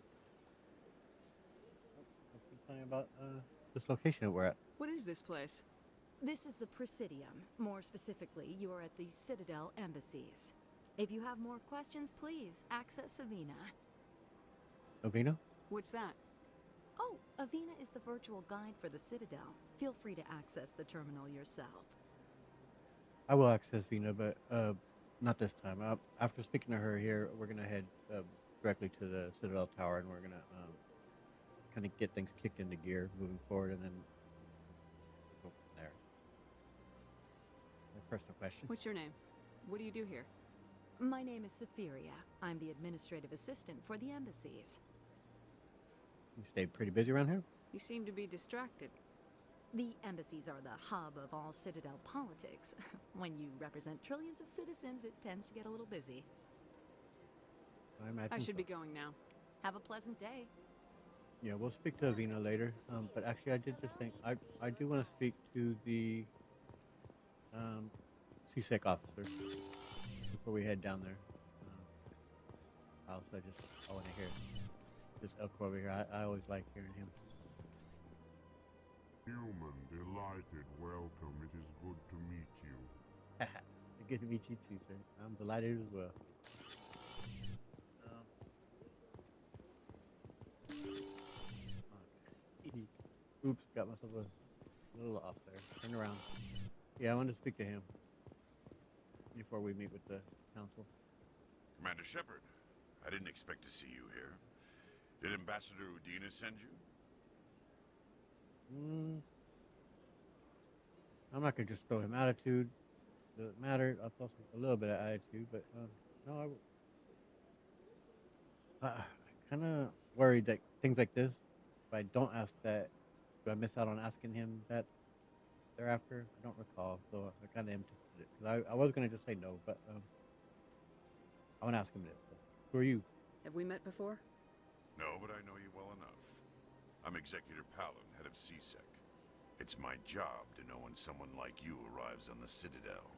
Tell me about this location that we're at. What is this place? This is the Presidium. More specifically, you are at the Citadel embassies. If you have more questions, please access Savina. Ovino? What's that? Oh, Avina is the virtual guide for the Citadel. Feel free to access the terminal yourself. I will access Vina, but not this time. After speaking to her here, we're gonna head directly to the Citadel Tower, and we're gonna kind of get things kicked into gear moving forward, and then go from there. My personal question. What's your name? What do you do here? My name is Safiria. I'm the administrative assistant for the embassies. You stay pretty busy around here? You seem to be distracted. The embassies are the hub of all Citadel politics. When you represent trillions of citizens, it tends to get a little busy. I imagine I should so. be going now. Have a pleasant day. Yeah, we'll speak to Avina later. But actually, I did just think I do want to speak to the CSEC officer before we head down there. Also, I want to hear this Elko over here. I always like hearing him. Human, delighted, welcome. It is good to meet you. Good to meet you too, sir. I'm delighted as well. Oops, got myself a little off there. Turn around. Yeah, I wanted to speak to him before we meet with the council. Commander Shepard, I didn't expect to see you here. Did Ambassador Udina send you? I'm not gonna just throw him attitude. Doesn't matter. I'll throw a little bit of attitude, but no, I kind of worried that things like this, if I don't ask that, do I miss out on asking him that thereafter? I don't recall, so I kind of implemented it. Because I was gonna just say no, but I want to ask him this. So. Who are you? Have we met before? No, but I know you well enough. I'm Executor Palin, head of CSEC. It's my job to know when someone like you arrives on the Citadel.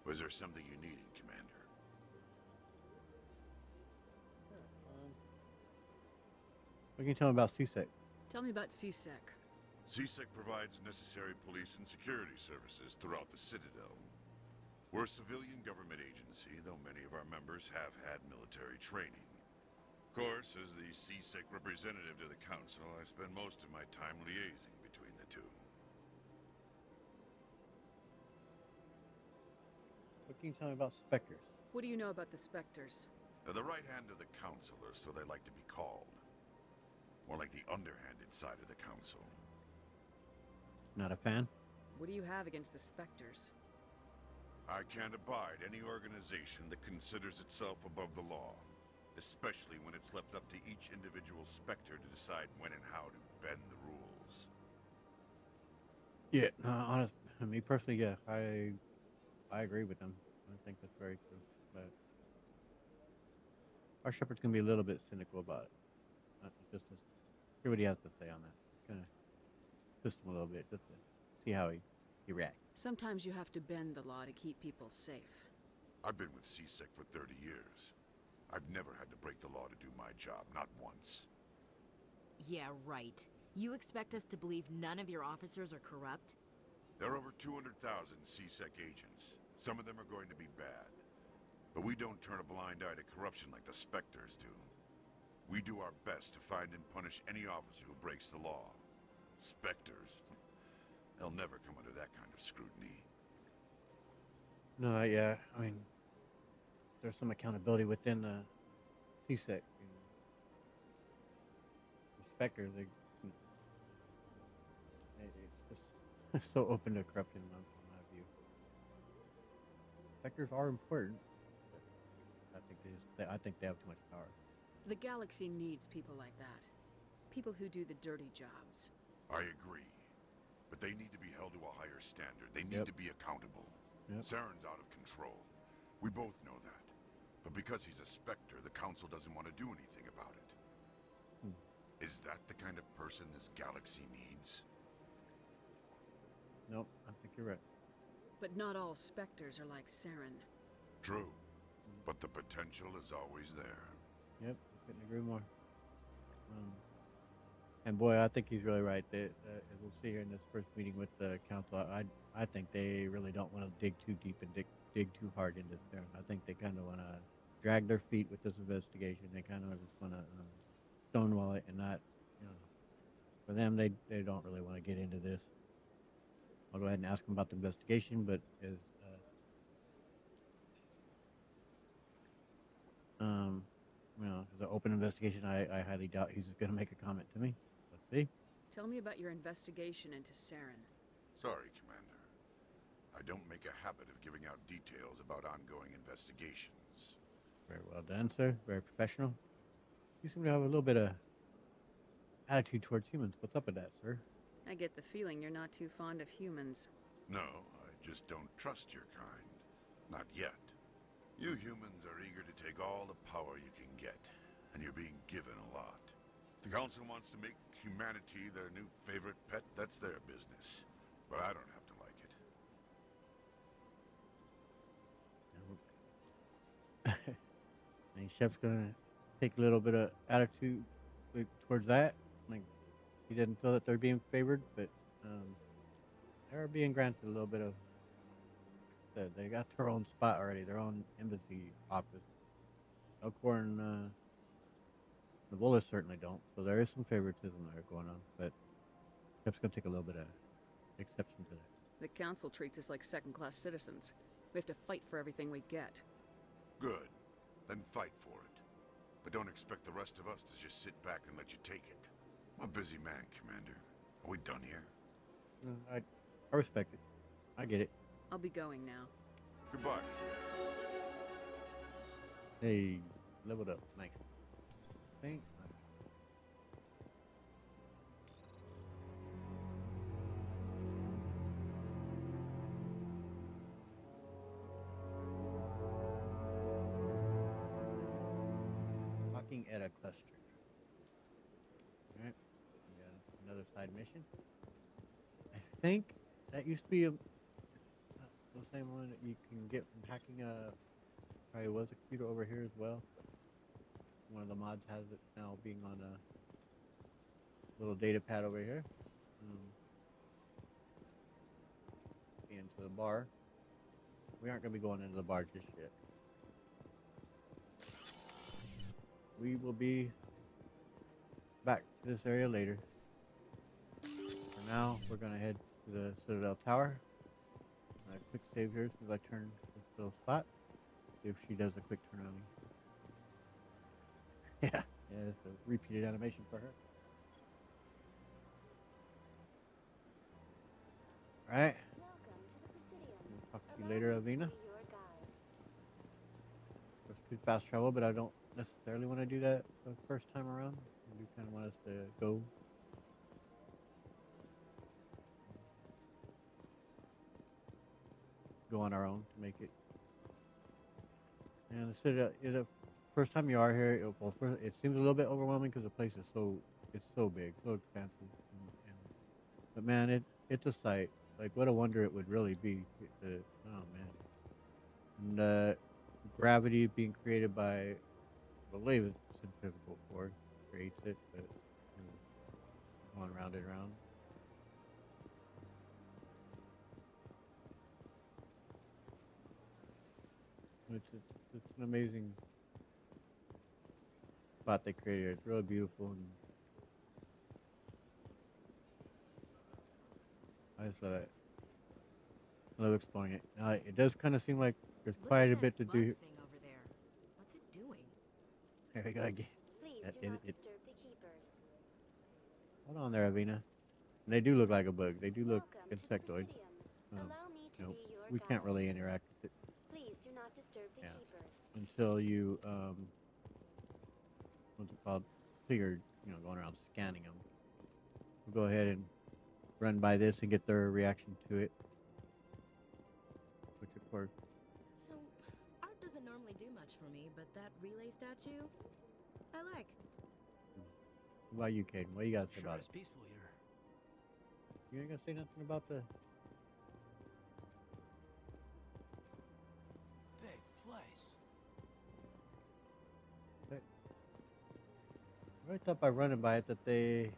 Was there something you needed, Commander? What can you tell me about CSEC? Tell me about CSEC. CSEC provides necessary police and security services throughout the Citadel. We're a civilian government agency, though many of our members have had military training. Of course, as the CSEC representative to the Council, I spend most of my time liaising between the two. What can you tell me about Spectres? What do you know about the Spectres? They're the right hand of the Council, or so they like to be called. More like the underhanded side of the Council. Not a fan? What do you have against the Spectres? I can't abide any organization that considers itself above the law, especially when it's left up to each individual Spectre to decide when and how to bend the rules. Yeah, honest, me personally, yeah, I agree with them. I think that's very true. But our shepherd's gonna be a little bit cynical about it. Just to hear what he has to say on that. Kind of twist him a little bit, just to see how he reacts. Sometimes you have to bend the law to keep people safe. I've been with CSEC for 30 years. I've never had to break the law to do my job, not once. Yeah, right. You expect us to believe none of your officers are corrupt? There are over 200,000 CSEC agents. Some of them are going to be bad. But we don't turn a blind eye to corruption like the Spectres do. We do our best to find and punish any officer who breaks the law. Spectres, they'll never come under that kind of scrutiny. No, yeah, I mean, there's some accountability within the CSEC. The Spectres, it's just so open to corruption, in my view. Spectres are important, but I think they have too much power. The galaxy needs people like that. People who do the dirty jobs. I agree. But they need to be held to a higher standard. They need to be accountable. Saren's out of control. We both know that. But because he's a Spectre, the Council doesn't want to do anything about it. Is that the kind of person this galaxy needs? Nope, I think you're right. But not all Spectres are like Saren. True. But the potential is always there. Yep, I couldn't agree more. And boy, I think he's really right. As we'll see here in this first meeting with the council, I think they really don't want to dig too deep and dig too hard into this. I think they kind of want to drag their feet with this investigation. They kind of just want to stonewall it and not, for them, they don't really want to get into this. I'll go ahead and ask them about the investigation, but as you know, as an open investigation, I highly doubt he's going to make a comment to me. Let's see. Tell me about your investigation into Saren. Sorry, Commander. I don't make a habit of giving out details about ongoing investigations. Very well done, sir. Very professional. You seem to have a little bit of attitude towards humans. What's up with that, sir? I get the feeling you're not too fond of humans. No, I just don't trust your kind. Not yet. You humans are eager to take all the power you can get, and you're being given a lot. If the Council wants to make humanity their new favorite pet, that's their business. But I don't have to like it. And Chef's gonna take a little bit of attitude towards that. Like he didn't feel that they're being favored, but they're being granted a little bit of. They got their own spot already, their own embassy office. Elcor and the Bullets certainly don't, so there is some favoritism there going on. But Chef's gonna take a little bit of exception to that. The Council treats us like second-class citizens. We have to fight for everything we get. Good. Then fight for it. But don't expect the rest of us to just sit back and let you take it. I'm a busy man, Commander. Are we done here? I respect it. I get it. I'll be going now. Goodbye. Hey, leveled up. Nice. Thanks. Talking at a cluster. Alright. We got another side mission. I think that used to be the same one that you can get from hacking a. Probably was a computer over here as well. One of the mods has it now being on a little data pad over here. Into the bar. We aren't going to be going into the bar just yet. We will be back to this area later. For now, we're going to head to the Citadel Tower. Quick save here as soon as I turn this little spot. See if she does a quick turn on me. Yeah, it's a repeated animation for her. Alright. We'll talk to you later, Avina. It's good fast travel, but I don't necessarily want to do that the first time around. I do kind of want us to go on our own to make it. And the Citadel, the first time you are here, it seems a little bit overwhelming because the place is so big, so expansive. But man, it's a sight. Like what a wonder it would really be. Oh man, and gravity being created by, I believe it's centrifugal force creates it, but going round and round. It's an amazing spot they created here. It's really beautiful, and I just love it. I love exploring it. It does kind of seem like there's quite a bit to do. Thing over there. What's it doing? Here we gotta get. Please do not disturb the keepers. Hold on there, Avina. And they do look like a bug. They do look insectoid. We can't really interact with it. Please do not disturb the keepers. Until you what's it called? Until you're going around scanning them. We'll go ahead and run by this and get their reaction to it. Which of course. Art doesn't normally do much for me, but that relay statue, I like. What about you, Caden? What you got to say about it? It's peaceful here. You ain't gonna say nothing about the Big place. I thought by running by it that they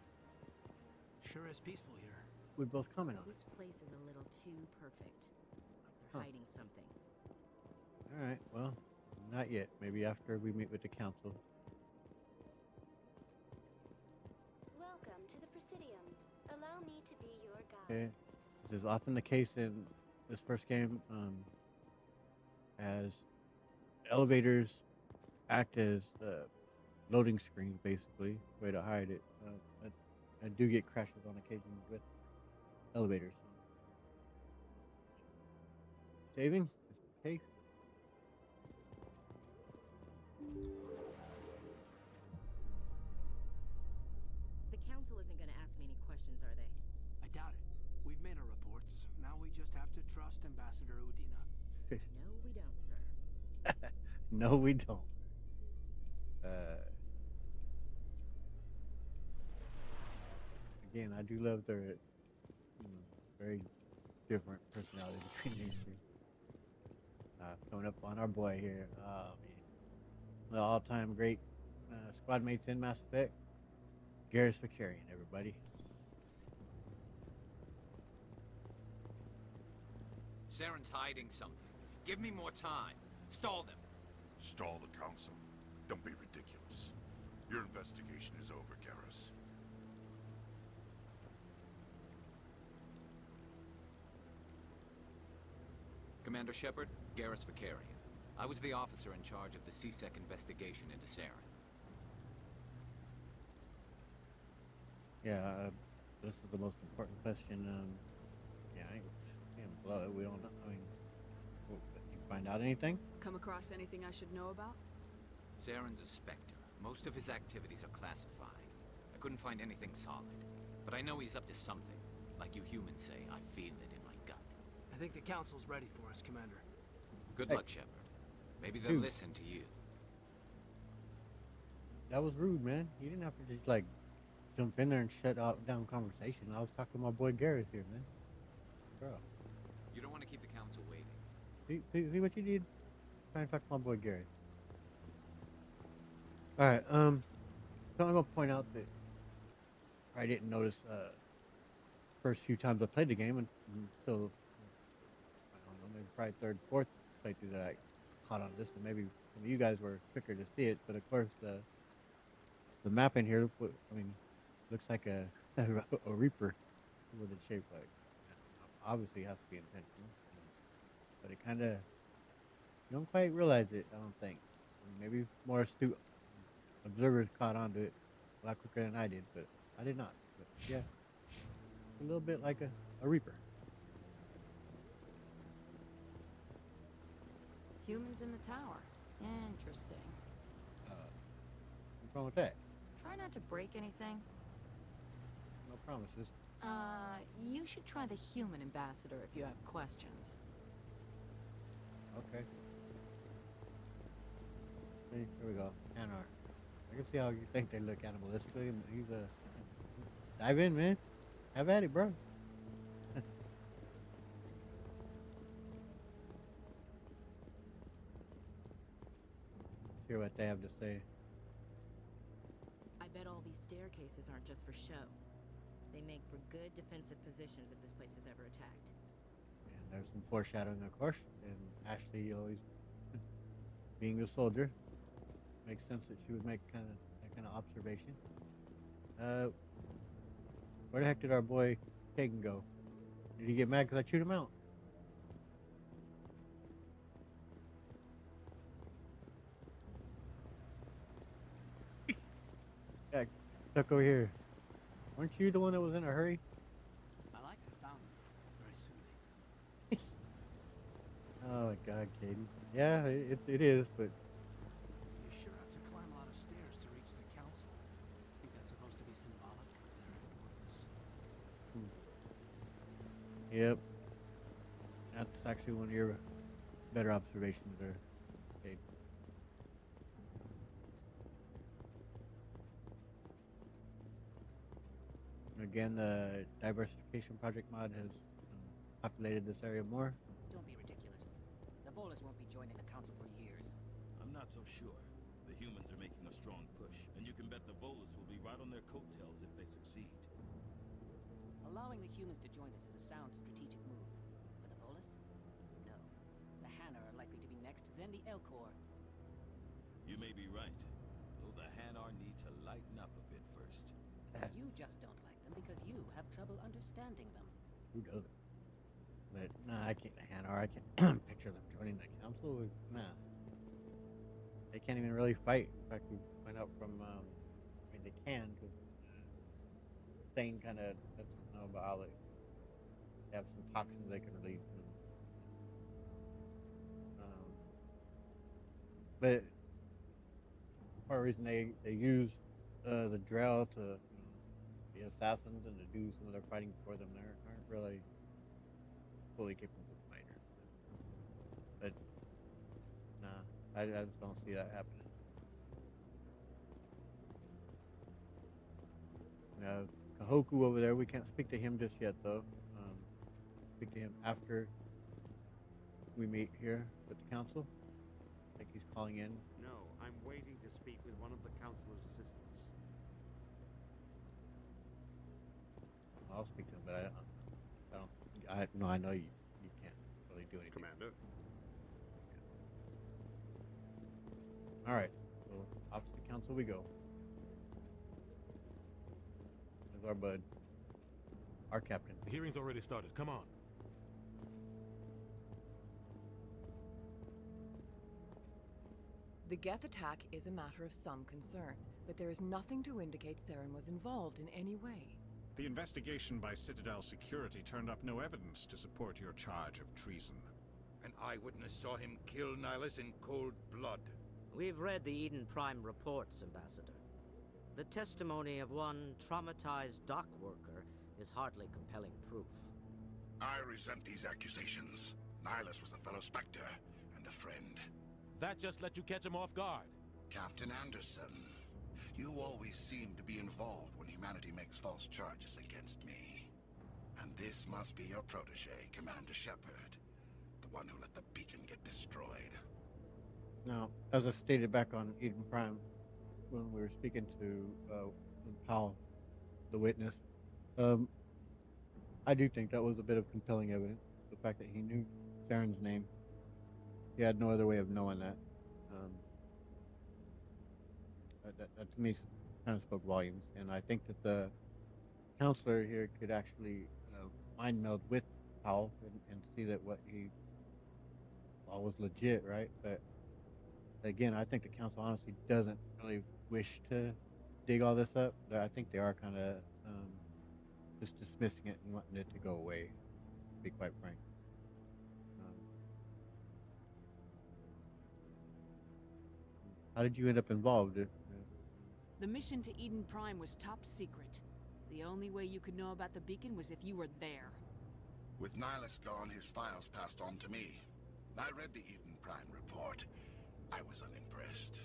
Sure is peaceful here. would both comment on it. This place is a little too perfect. They're hiding something. Alright, well, not yet. Maybe after we meet with the council. Welcome to the Presidium. Allow me to be your guide. Okay. This is often the case in this first game, as elevators act as loading screens, basically, way to hide it. I do get crashes on occasion with elevators. So. Saving, just in case. The council isn't going to ask me any questions, are they? I doubt it. We've made our reports. Now we just have to trust Ambassador Udina. No, we don't, sir. No, we don't. Again, I do love their very different personality between these two. Coming up on our boy here, the all-time great squad mates in Mass Effect, Garrus Vakarian, everybody. Saren's hiding something. Give me more time. Stall them. Stall the council? Don't be ridiculous. Your investigation is over, Garrus. Commander Shepard, Garrus Vakarian. I was the officer in charge of the CSEC investigation into Saren. Yeah, this is the most important question. Yeah, I can't blow it. We don't know. I mean, you find out anything? Come across anything I should know about? Saren's a Spectre. Most of his activities are classified. I couldn't find anything solid. But I know he's up to something. Like you humans say, I feel it in my gut. I think the council's ready for us, Commander. Good luck, Shepard. Maybe they'll Dude. listen to you. That was rude, man. You didn't have to just like jump in there and shut down conversation. I was talking to my boy Garrus here, man. Bro, You don't want to keep the council waiting. see what you did? Trying to talk to my boy Garrus. All right, so I'm gonna point out that I didn't notice first few times I played the game until I don't know, maybe probably third, fourth playthrough that I caught on this, and maybe some of you guys were quicker to see it. But of course, the map in here, I mean, looks like a Reaper with it shaped like. Obviously, it has to be intentional, but it kind of you don't quite realize it. I don't think. Maybe more astute observers caught on to it a lot quicker than I did, but I did not. But yeah, a little bit like a Reaper. Humans in the tower. Interesting. What's wrong with that? Try not to break anything. No promises. You should try the human ambassador if you have questions. Okay. See, here we go. Anar. I can see how you think they look animalistically. He's dive in, man. Have at it, bro. Let's hear what they have to say. I bet all these staircases aren't just for show. They make for good defensive positions if this place is ever attacked. And there's some foreshadowing, of course. And Ashley always being a soldier makes sense that she would make that kind of observation. Where the heck did our boy Kagan go? Did he get mad because I chewed him out? Yeah, stuck over here. Weren't you the one that was in a hurry? I like that fountain. It's very soothing. Oh my God, Kaden. Yeah, it is, but You sure have to climb a lot of stairs to reach the council. I think that's supposed to be symbolic of their importance. yep. That's actually one of your better observations there, Kaden. Again, the diversification project mod has populated this area more. Don't be ridiculous. The Volus won't be joining the council for years. I'm not so sure. The humans are making a strong push, and you can bet the Volus will be right on their coattails if they succeed. Allowing the humans to join us is a sound strategic move. But the Volus? No. The Hanna are likely to be next, then the Elcor. You may be right, though the Hanar need to lighten up a bit first. You just don't like them because you have trouble understanding them. Who doesn't? But nah, I can't. Hannah, I can't picture them joining the council. Nah, they can't even really fight. In fact, we find out from. I mean, they can because Thane kind of lets us know about how they have some toxins they can release, and but part of the reason they use the Drell to be assassins and to do some of their fighting for them, they aren't really fully capable fighters. But nah, I just don't see that happening. We have Kahoku over there. We can't speak to him just yet, though. Speak to him after we meet here with the council. I think he's calling in. No, I'm waiting to speak with one of the councilor's assistants. I'll speak to him, but I know you can't really do anything. Commander. All right, so off to the council we go. There's our bud, our captain. The hearing's already started. Come on. The Geth attack is a matter of some concern, but there is nothing to indicate Saren was involved in any way. The investigation by Citadel security turned up no evidence to support your charge of treason. An eyewitness saw him kill Nihilus in cold blood. We've read the Eden Prime reports, Ambassador. The testimony of one traumatized dock worker is hardly compelling proof. I resent these accusations. Nihilus was a fellow Spectre and a friend. That just let you catch him off guard. Captain Anderson, you always seem to be involved when humanity makes false charges against me. And this must be your protege, Commander Shepard, the one who let the beacon get destroyed. Now, as I stated back on Eden Prime, when we were speaking to Powell, the witness, I do think that was a bit of compelling evidence. The fact that he knew Saren's name. He had no other way of knowing that. That to me kind of spoke volumes. And I think that the counselor here could actually mind meld with Powell and see that what he saw was legit, right? But again, I think the council honestly doesn't really wish to dig all this up. I think they are kind of just dismissing it and wanting it to go away, to be quite frank. How did you end up involved? The mission to Eden Prime was top secret. The only way you could know about the beacon was if you were there. With Nihilus gone, his files passed on to me. I read the Eden Prime report. I was unimpressed.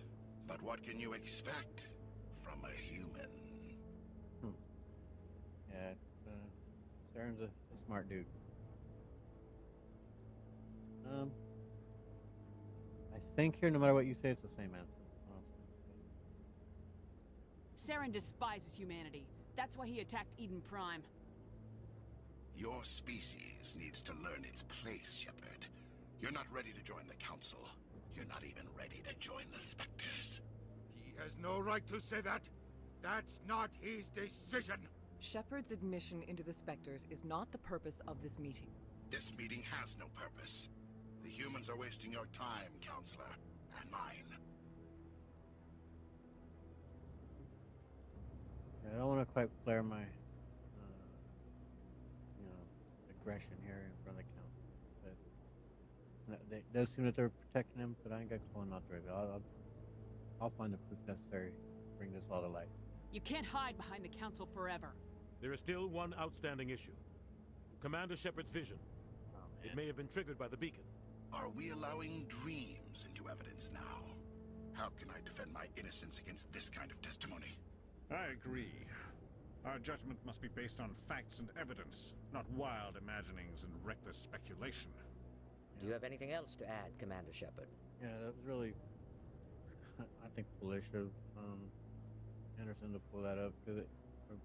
But what can you expect from a human? Yeah, Saren's a smart dude. I think here, no matter what you say, it's the same answer. Saren despises humanity. That's why he attacked Eden Prime. Your species needs to learn its place, Shepard. You're not ready to join the Council. You're not even ready to join the Spectres. He has no right to say that. That's not his decision. Shepard's admission into the Spectres is not the purpose of this meeting. This meeting has no purpose. The humans are wasting your time, Counselor, and mine. I don't want to quite flare my, aggression here in front of the council, but it does seem that they're protecting him. But I ain't got calling out the river. I'll find the proof necessary to bring this all to light. You can't hide behind the council forever. There is still one outstanding issue. Commander Shepard's vision. It may have been triggered by the beacon. Are we allowing dreams into evidence now? How can I defend my innocence against this kind of testimony? I agree. Our judgment must be based on facts and evidence, not wild imaginings and reckless speculation. Do you have anything else to add, Commander Shepard? Yeah, that was really, I think, foolish of Anderson to pull that up, because like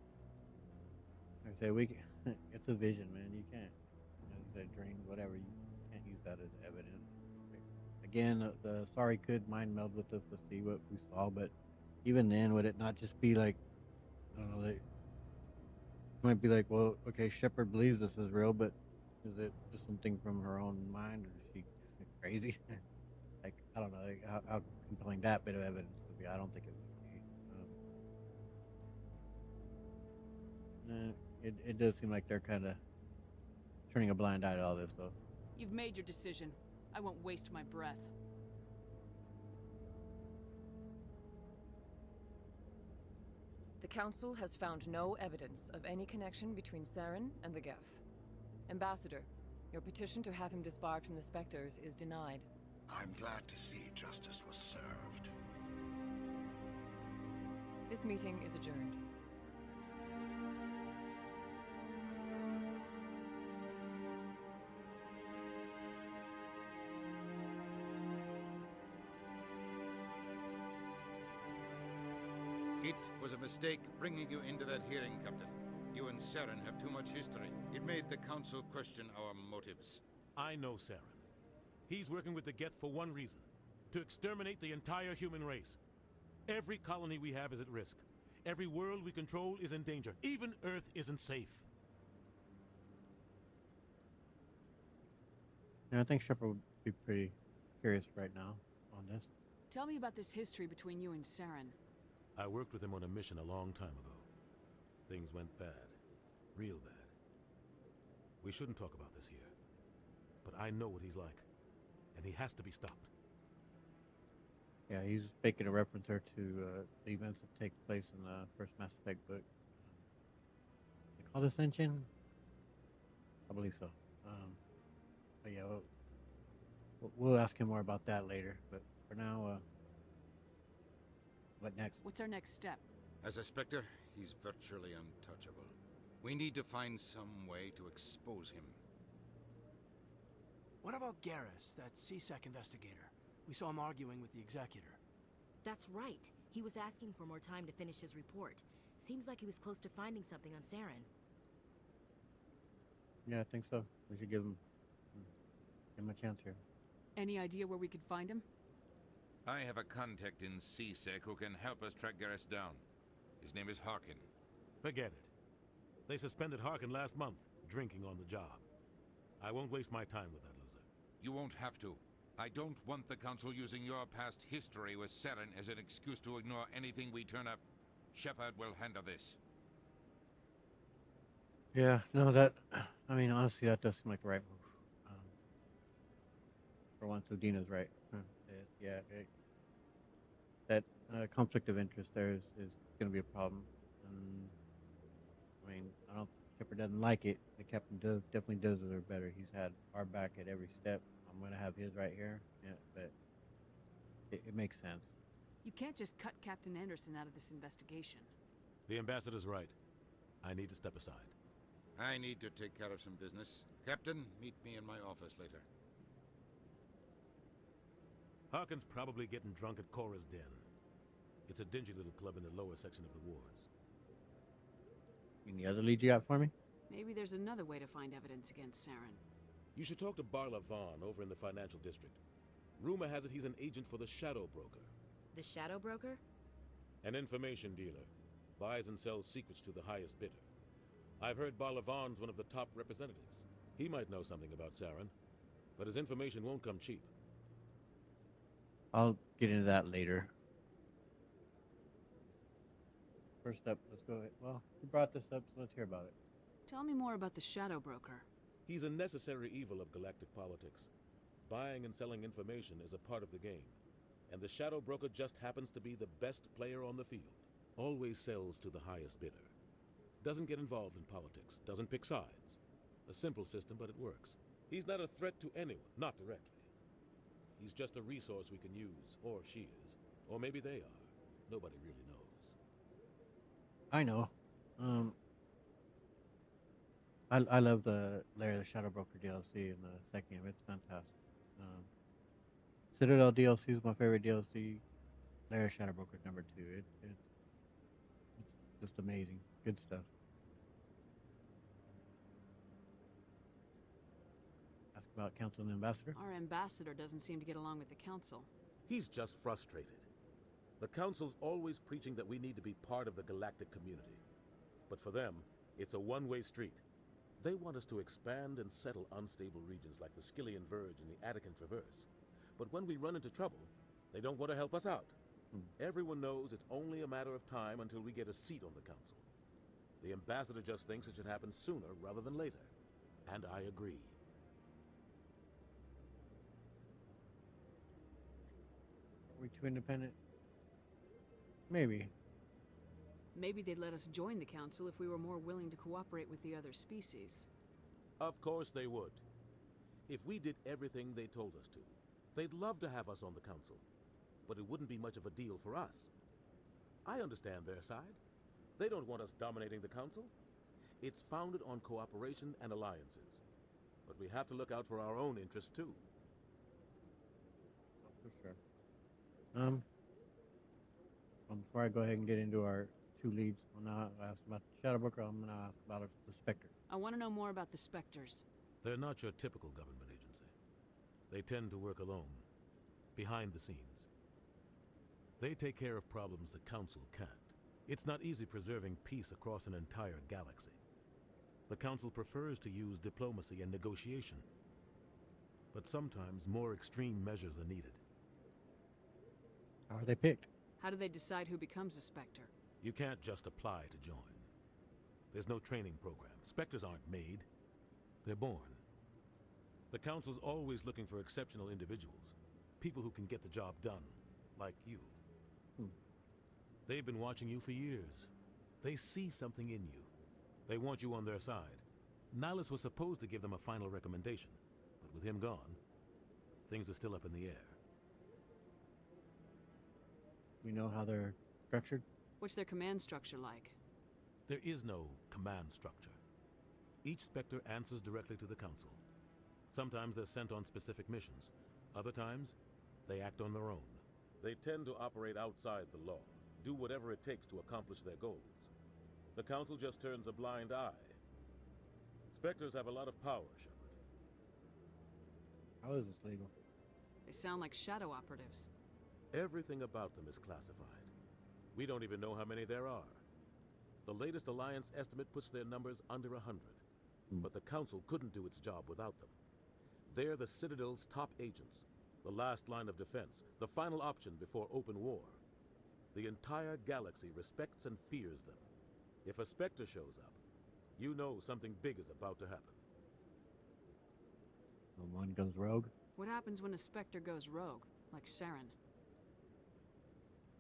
I say, it's a vision, man. You can't, you said dream, whatever. You can't use that as evidence. Again, the sorry could mind meld with us to see what we saw, but even then, would it not just be like, I don't know, Might be like, well, okay, Shepard believes this is real, but is it just something from her own mind, or is she crazy? Like, I don't know, like, how compelling that bit of evidence would be. I don't think it would be. It does seem like they're kind of turning a blind eye to all this, though. You've made your decision. I won't waste my breath. The Council has found no evidence of any connection between Saren and the Geth. Ambassador, your petition to have him disbarred from the Spectres is denied. I'm glad to see justice was served. This meeting is adjourned. It was a mistake bringing you into that hearing, Captain. You and Saren have too much history. It made the Council question our motives. I know Saren. He's working with the Geth for one reason: to exterminate the entire human race. Every colony we have is at risk. Every world we control is in danger. Even Earth isn't safe. Yeah, I think Shepard would be pretty curious right now on this. Tell me about this history between you and Saren. I worked with him on a mission a long time ago. Things went bad. Real bad. We shouldn't talk about this here. But I know what he's like. And he has to be stopped. Yeah, he's making a reference there to the events that take place in the first Mass Effect book. They call this Ascension? I believe so. But yeah, we'll ask him more about that later. But for now, what next? What's our next step? As a Spectre, he's virtually untouchable. We need to find some way to expose him. What about Garrus, that CSEC investigator? We saw him arguing with the Executor. That's right. He was asking for more time to finish his report. Seems like he was close to finding something on Saren. Yeah, I think so. We should give him a chance here. Any idea where we could find him? I have a contact in CSEC who can help us track Garrus down. His name is Harkin. Forget it. They suspended Harkin last month, drinking on the job. I won't waste my time with that loser. You won't have to. I don't want the Council using your past history with Saren as an excuse to ignore anything we turn up. Shepard will handle this. Yeah, no, I mean, honestly, that does seem like the right move. For once, Udina's right. That conflict of interest there is going to be a problem. I mean, I don't. Shepard doesn't like it. The captain definitely does deserve better. He's had our back at every step. I'm going to have his right here. Yeah, but it makes sense. You can't just cut Captain Anderson out of this investigation. The ambassador's right. I need to step aside. I need to take care of some business. Captain, meet me in my office later. Harkin's probably getting drunk at Cora's Den. It's a dingy little club in the lower section of the wards. Any other leads you got for me? Maybe there's another way to find evidence against Saren. You should talk to Barla Vaughn over in the financial district. Rumor has it he's an agent for the Shadow Broker. The Shadow Broker? An information dealer. Buys and sells secrets to the highest bidder. I've heard Barla Vaughn's one of the top representatives. He might know something about Saren, but his information won't come cheap. I'll get into that later. First up, let's go ahead. Well, you brought this up, so let's hear about it. Tell me more about the Shadow Broker. He's a necessary evil of galactic politics. Buying and selling information is a part of the game, and the Shadow Broker just happens to be the best player on the field. Always sells to the highest bidder. Doesn't get involved in politics, doesn't pick sides. A simple system, but it works. He's not a threat to anyone, not directly. He's just a resource we can use, or she is. Or maybe they are. Nobody really knows. I know. I love the Lair of the Shadow Broker DLC in the second game. It's fantastic. Citadel DLC is my favorite DLC. Lair of Shadow Broker is number 2. It's just amazing. Good stuff. Ask about Council and Ambassador. Our ambassador doesn't seem to get along with the Council. He's just frustrated. The Council's always preaching that we need to be part of the galactic community. But for them, It's a one-way street. They want us to expand and settle unstable regions like the Skillian Verge and the Attican Traverse. But when we run into trouble, they don't want to help us out. Everyone knows it's only a matter of time until we get a seat on the council. The ambassador just thinks it should happen sooner rather than later. And I agree. Are we too independent? Maybe. Maybe they'd let us join the council if we were more willing to cooperate with the other species. Of course they would. If we did everything they told us to, they'd love to have us on the council. But it wouldn't be much of a deal for us. I understand their side. They don't want us dominating the council. It's founded on cooperation and alliances. But we have to look out for our own interests too. For sure. Before I go ahead and get into our two leads, I'm gonna ask about the Shadow Broker. I'm gonna ask about the Spectre. I want to know more about the Spectres. They're not your typical government agency. They tend to work alone, behind the scenes. They take care of problems the council can't. It's not easy preserving peace across an entire galaxy. The council prefers to use diplomacy and negotiation. But sometimes more extreme measures are needed. How are they picked? How do they decide who becomes a Spectre? You can't just apply to join. There's no training program. Spectres aren't made. They're born. The council's always looking for exceptional individuals. People who can get the job done, like you. They've been watching you for years. They see something in you. They want you on their side. Nihilus was supposed to give them a final recommendation, but with him gone, things are still up in the air. We know how they're structured? What's their command structure like? There is no command structure. Each Spectre answers directly to the council. Sometimes they're sent on specific missions. Other times, they act on their own. They tend to operate outside the law, do whatever it takes to accomplish their goals. The council just turns a blind eye. Spectres have a lot of power, Shepard. How is this legal? They sound like shadow operatives. Everything about them is classified. We don't even know how many there are. The latest Alliance estimate puts their numbers under 100. But the council couldn't do its job without them. They're the Citadel's top agents, the last line of defense, the final option before open war. The entire galaxy respects and fears them. If a Spectre shows up, you know something big is about to happen. When one goes rogue? What happens when a Spectre goes rogue, like Saren?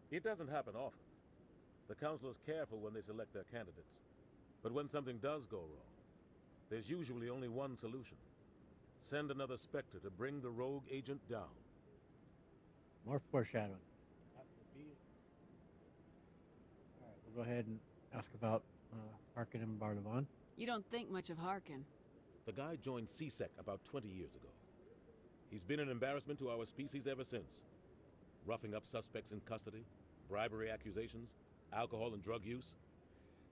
It doesn't happen often. The council is careful when they select their candidates. But when something does go wrong, there's usually only one solution. Send another Spectre to bring the rogue agent down. More foreshadowing. Alright, we'll go ahead and ask about Harkin and Barlavan. You don't think much of Harkin. The guy joined CSEC about 20 years ago. He's been an embarrassment to our species ever since. Roughing up suspects in custody, bribery accusations, alcohol and drug use.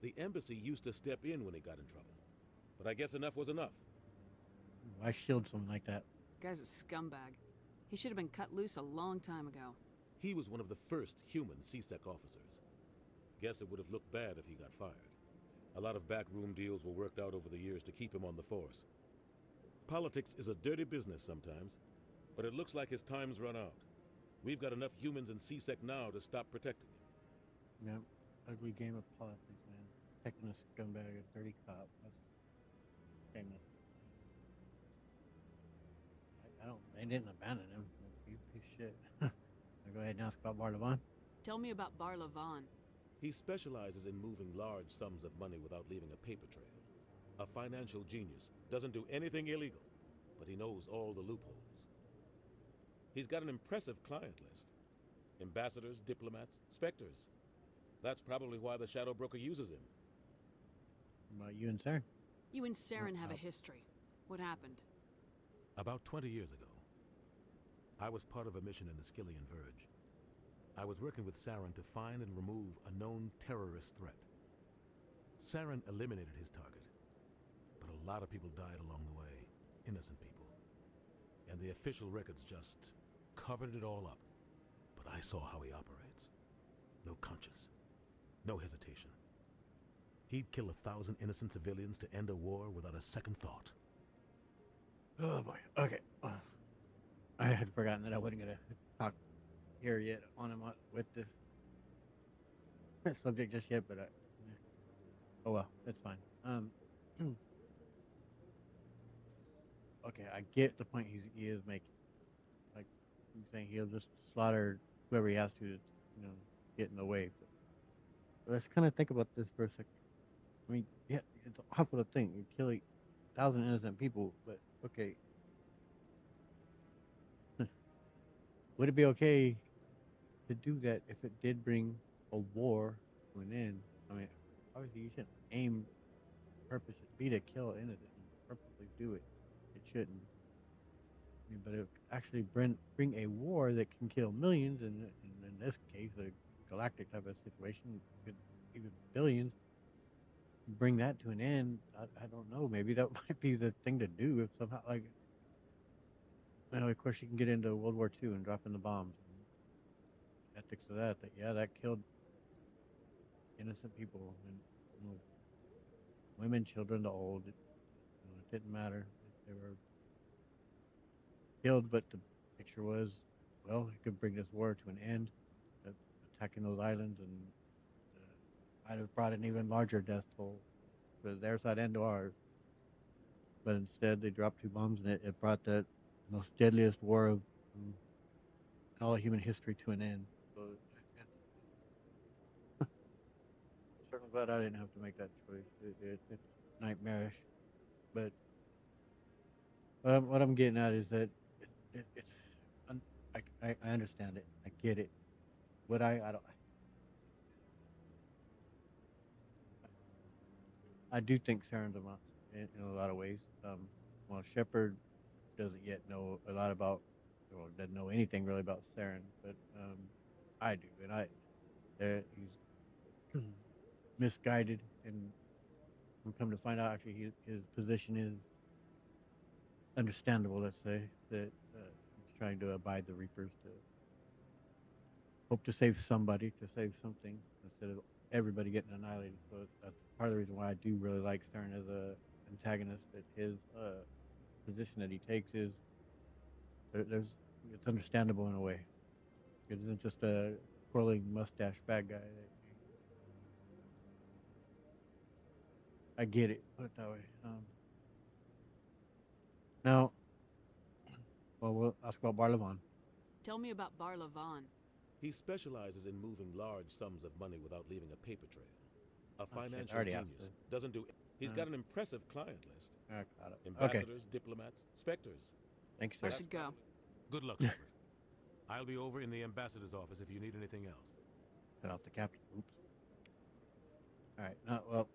The embassy used to step in when he got in trouble. But I guess enough was enough. Why shield someone like that? Guy's a scumbag. He should have been cut loose a long time ago. He was one of the first human CSEC officers. Guess it would have looked bad if he got fired. A lot of backroom deals were worked out over the years to keep him on the force. Politics is a dirty business sometimes, but it looks like his time's run out. We've got enough humans in CSEC now to stop protecting him. Yeah, ugly game of politics, man. Protecting a scumbag, a dirty cop. That's shameless. They didn't abandon him. You piece of shit. I'll go ahead and ask about Barlavan. Tell me about Barlavan. He specializes in moving large sums of money without leaving a paper trail. A financial genius, doesn't do anything illegal, but he knows all the loopholes. He's got an impressive client list. Ambassadors, diplomats, Spectres. That's probably why the Shadow Broker uses him. What about you and Saren? You and Saren have a history. What happened? About 20 years ago, I was part of a mission in the Skillian Verge. I was working with Saren to find and remove a known terrorist threat. Saren eliminated his target, but a lot of people died along the way, innocent people. And the official records just covered it all up. But I saw how he operates. No conscience, no hesitation. He'd kill 1,000 innocent civilians to end a war without a second thought. Oh boy. Okay. I had forgotten that I wasn't gonna talk here yet on him with this subject just yet, but oh well, that's fine. Okay, I get the point he is making. Like he's saying, he'll just slaughter whoever he has to, get in the way. But let's kind of think about this for a second. I mean, yeah, it's awful to think you're killing 1,000 innocent people, but okay, would it be okay to do that if it did bring a war to an end? I mean, obviously you shouldn't aim purpose should be to kill innocent and purposely do it. It shouldn't. I mean, but it actually bring a war that can kill millions, and in this case, a galactic type of situation, could even billions. Bring that to an end. I don't know. Maybe that might be the thing to do if somehow, like, of course, you can get into World War II and dropping the bombs. And ethics of that. Yeah, that killed innocent people and women, children, the old. It didn't matter. They were killed, but the picture was, well, it could bring this war to an end. Attacking those islands and might have brought an even larger death toll for their side and to ours. But instead, they dropped 2 bombs, and it brought the most deadliest war of all of human history to an end. So I'm certainly glad I didn't have to make that choice. It's nightmarish. But what I'm getting at is that it's I understand it. I get it. Would I don't. I do think Saren's a monster in a lot of ways. Well, Shepard doesn't yet know a lot about, or doesn't know anything really about Saren, but I do, and he's misguided, and we come to find out actually his position is understandable. Let's say that he's trying to abide the Reapers to hope to save somebody, to save something instead of everybody getting annihilated. So that's part of the reason why I do really like Saren as a antagonist. That his position that he takes is there's it's understandable in a way. It isn't just a twirling mustache bad guy. I get it. Put it that way. Now, well, we'll ask about Barlavan. Tell me about Barlavan. He specializes in moving large sums of money without leaving a paper trail. A financial already genius. asked Doesn't do. He's got an impressive client list. I got it. Ambassadors, diplomats, specters. Thank you, I sir. should go. Good luck, Shepard. I'll be over in the ambassador's office if you need anything else. Cut off the captain. Oops. All right. Well,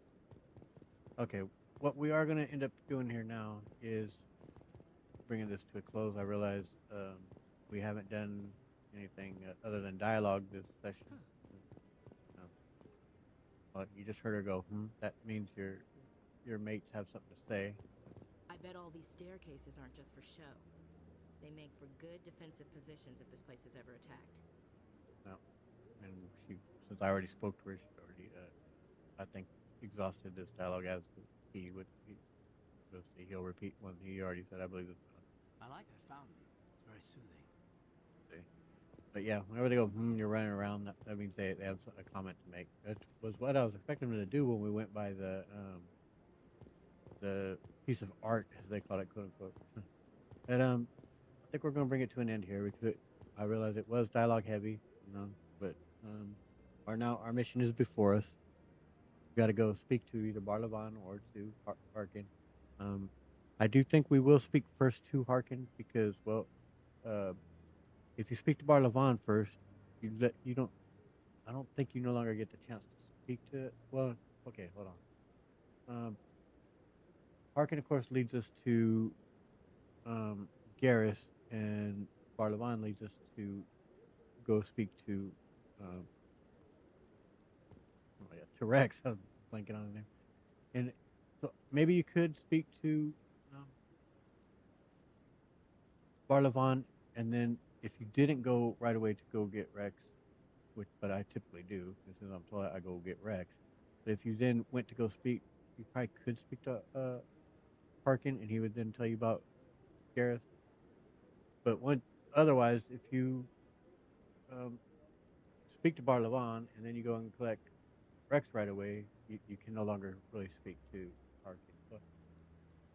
okay. What we are going to end up doing here now is bringing this to a close. I realize we haven't done anything other than dialogue this session. Well, you just heard her go, That means your mates have something to say. I bet all these staircases aren't just for show. They make for good defensive positions if this place is ever attacked. No. And since I already spoke to her, she's already, I think, exhausted this dialogue as he would. We'll see. He'll repeat one he already said. I believe it's. I like that fountain. It's very soothing. See. But yeah, whenever they go, you're running around, that means they have a comment to make. That was what I was expecting them to do when we went by the piece of art, as they call it, quote unquote. And I think we're going to bring it to an end here. I realize it was dialogue heavy, but our mission is before us. We got to go speak to either Barlavan or to Harkin. I do think we will speak first to Harkin because, well, if you speak to Barlavan first, you don't. I don't think you no longer get the chance to speak to it. Well, okay, hold on. Harkin, of course, leads us to Garrus, and Barlavan leads us to go speak to Rex. I was blanking on his name. And so maybe you could speak to Barlavan, and then if you didn't go right away to go get Rex, but I typically do, since I'm told I go get Rex, But if you then went to go speak, you probably could speak to Harkin, and he would then tell you about Gareth. But otherwise, if you um, speak to Barlavan and then you go and collect Rex right away, you can no longer really speak to Harkin. So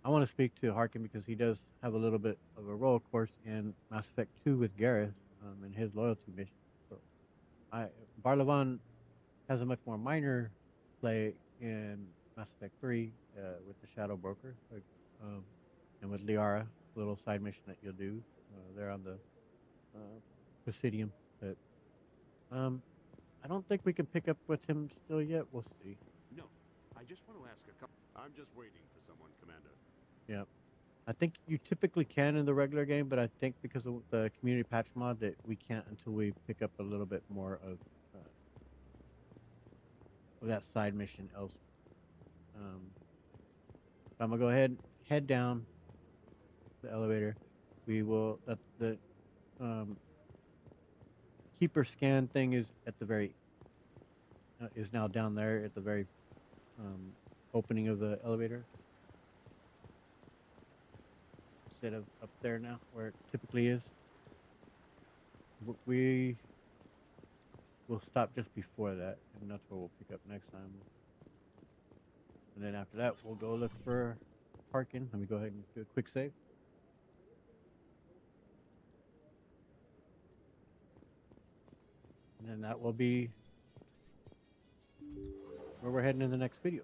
I want to speak to Harkin because he does have a little bit of a role, of course, in Mass Effect 2 with Gareth and his loyalty mission. So Barlavan has a much more minor play in Mass Effect 3 with the Shadow Broker, um, and with Liara, a little side mission that you'll do there on the Presidium. But I don't think we can pick up with him still yet. We'll see. No, I just want to ask a couple. I'm just waiting for someone, Commander. Yeah. I think you typically can in the regular game, but I think because of the community patch mod that we can't until we pick up a little bit more of that side mission elsewhere. So I'm gonna go ahead and head down the elevator. We will the keeper scan thing is at the very is now down there at the very opening of the elevator instead of up there now where it typically is. We will stop just before that, and that's where we'll pick up next time. And then after that, we'll go look for Harkin. Let me go ahead and do a quick save. And then that will be where we're heading in the next video.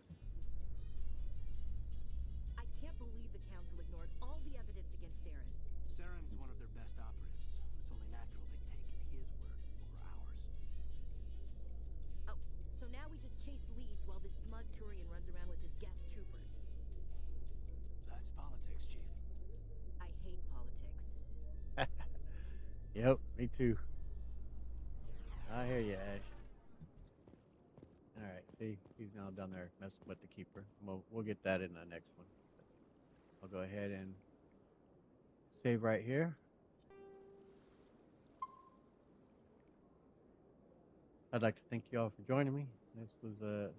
I can't believe the Council ignored all the evidence against Saren. Saren's one of their best operatives. It's only natural they'd take his word over ours. Oh, so now we just chase leads while this smug Turian runs around with his Geth troopers. That's politics, Chief. I hate politics. Yep, me too. I hear you, Ash. All right, see, he's now down there messing with the keeper. We'll get that in the next one. I'll go ahead and save right here. I'd like to thank you all for joining me. This was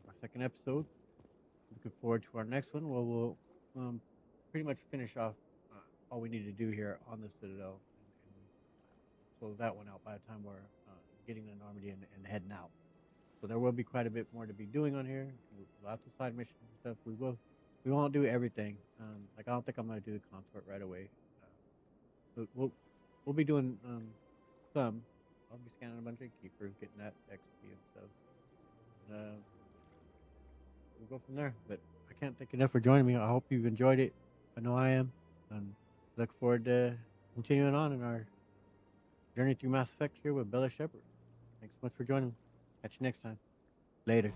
our second episode. Looking forward to our next one where we'll pretty much finish off all we need to do here on the Citadel and close that one out by the time we're getting to Normandy and heading out. So there will be quite a bit more to be doing on here. Lots of side missions and stuff. We won't do everything. Like I don't think I'm gonna do the consort right away. But we'll be doing some. I'll be scanning a bunch of keepers, getting that XP and stuff. We'll go from there. But I can't thank you enough for joining me. I hope you've enjoyed it. I know I am. And look forward to continuing on in our journey through Mass Effect here with Bella Shepard. Thanks so much for joining me. Catch you next time. Later.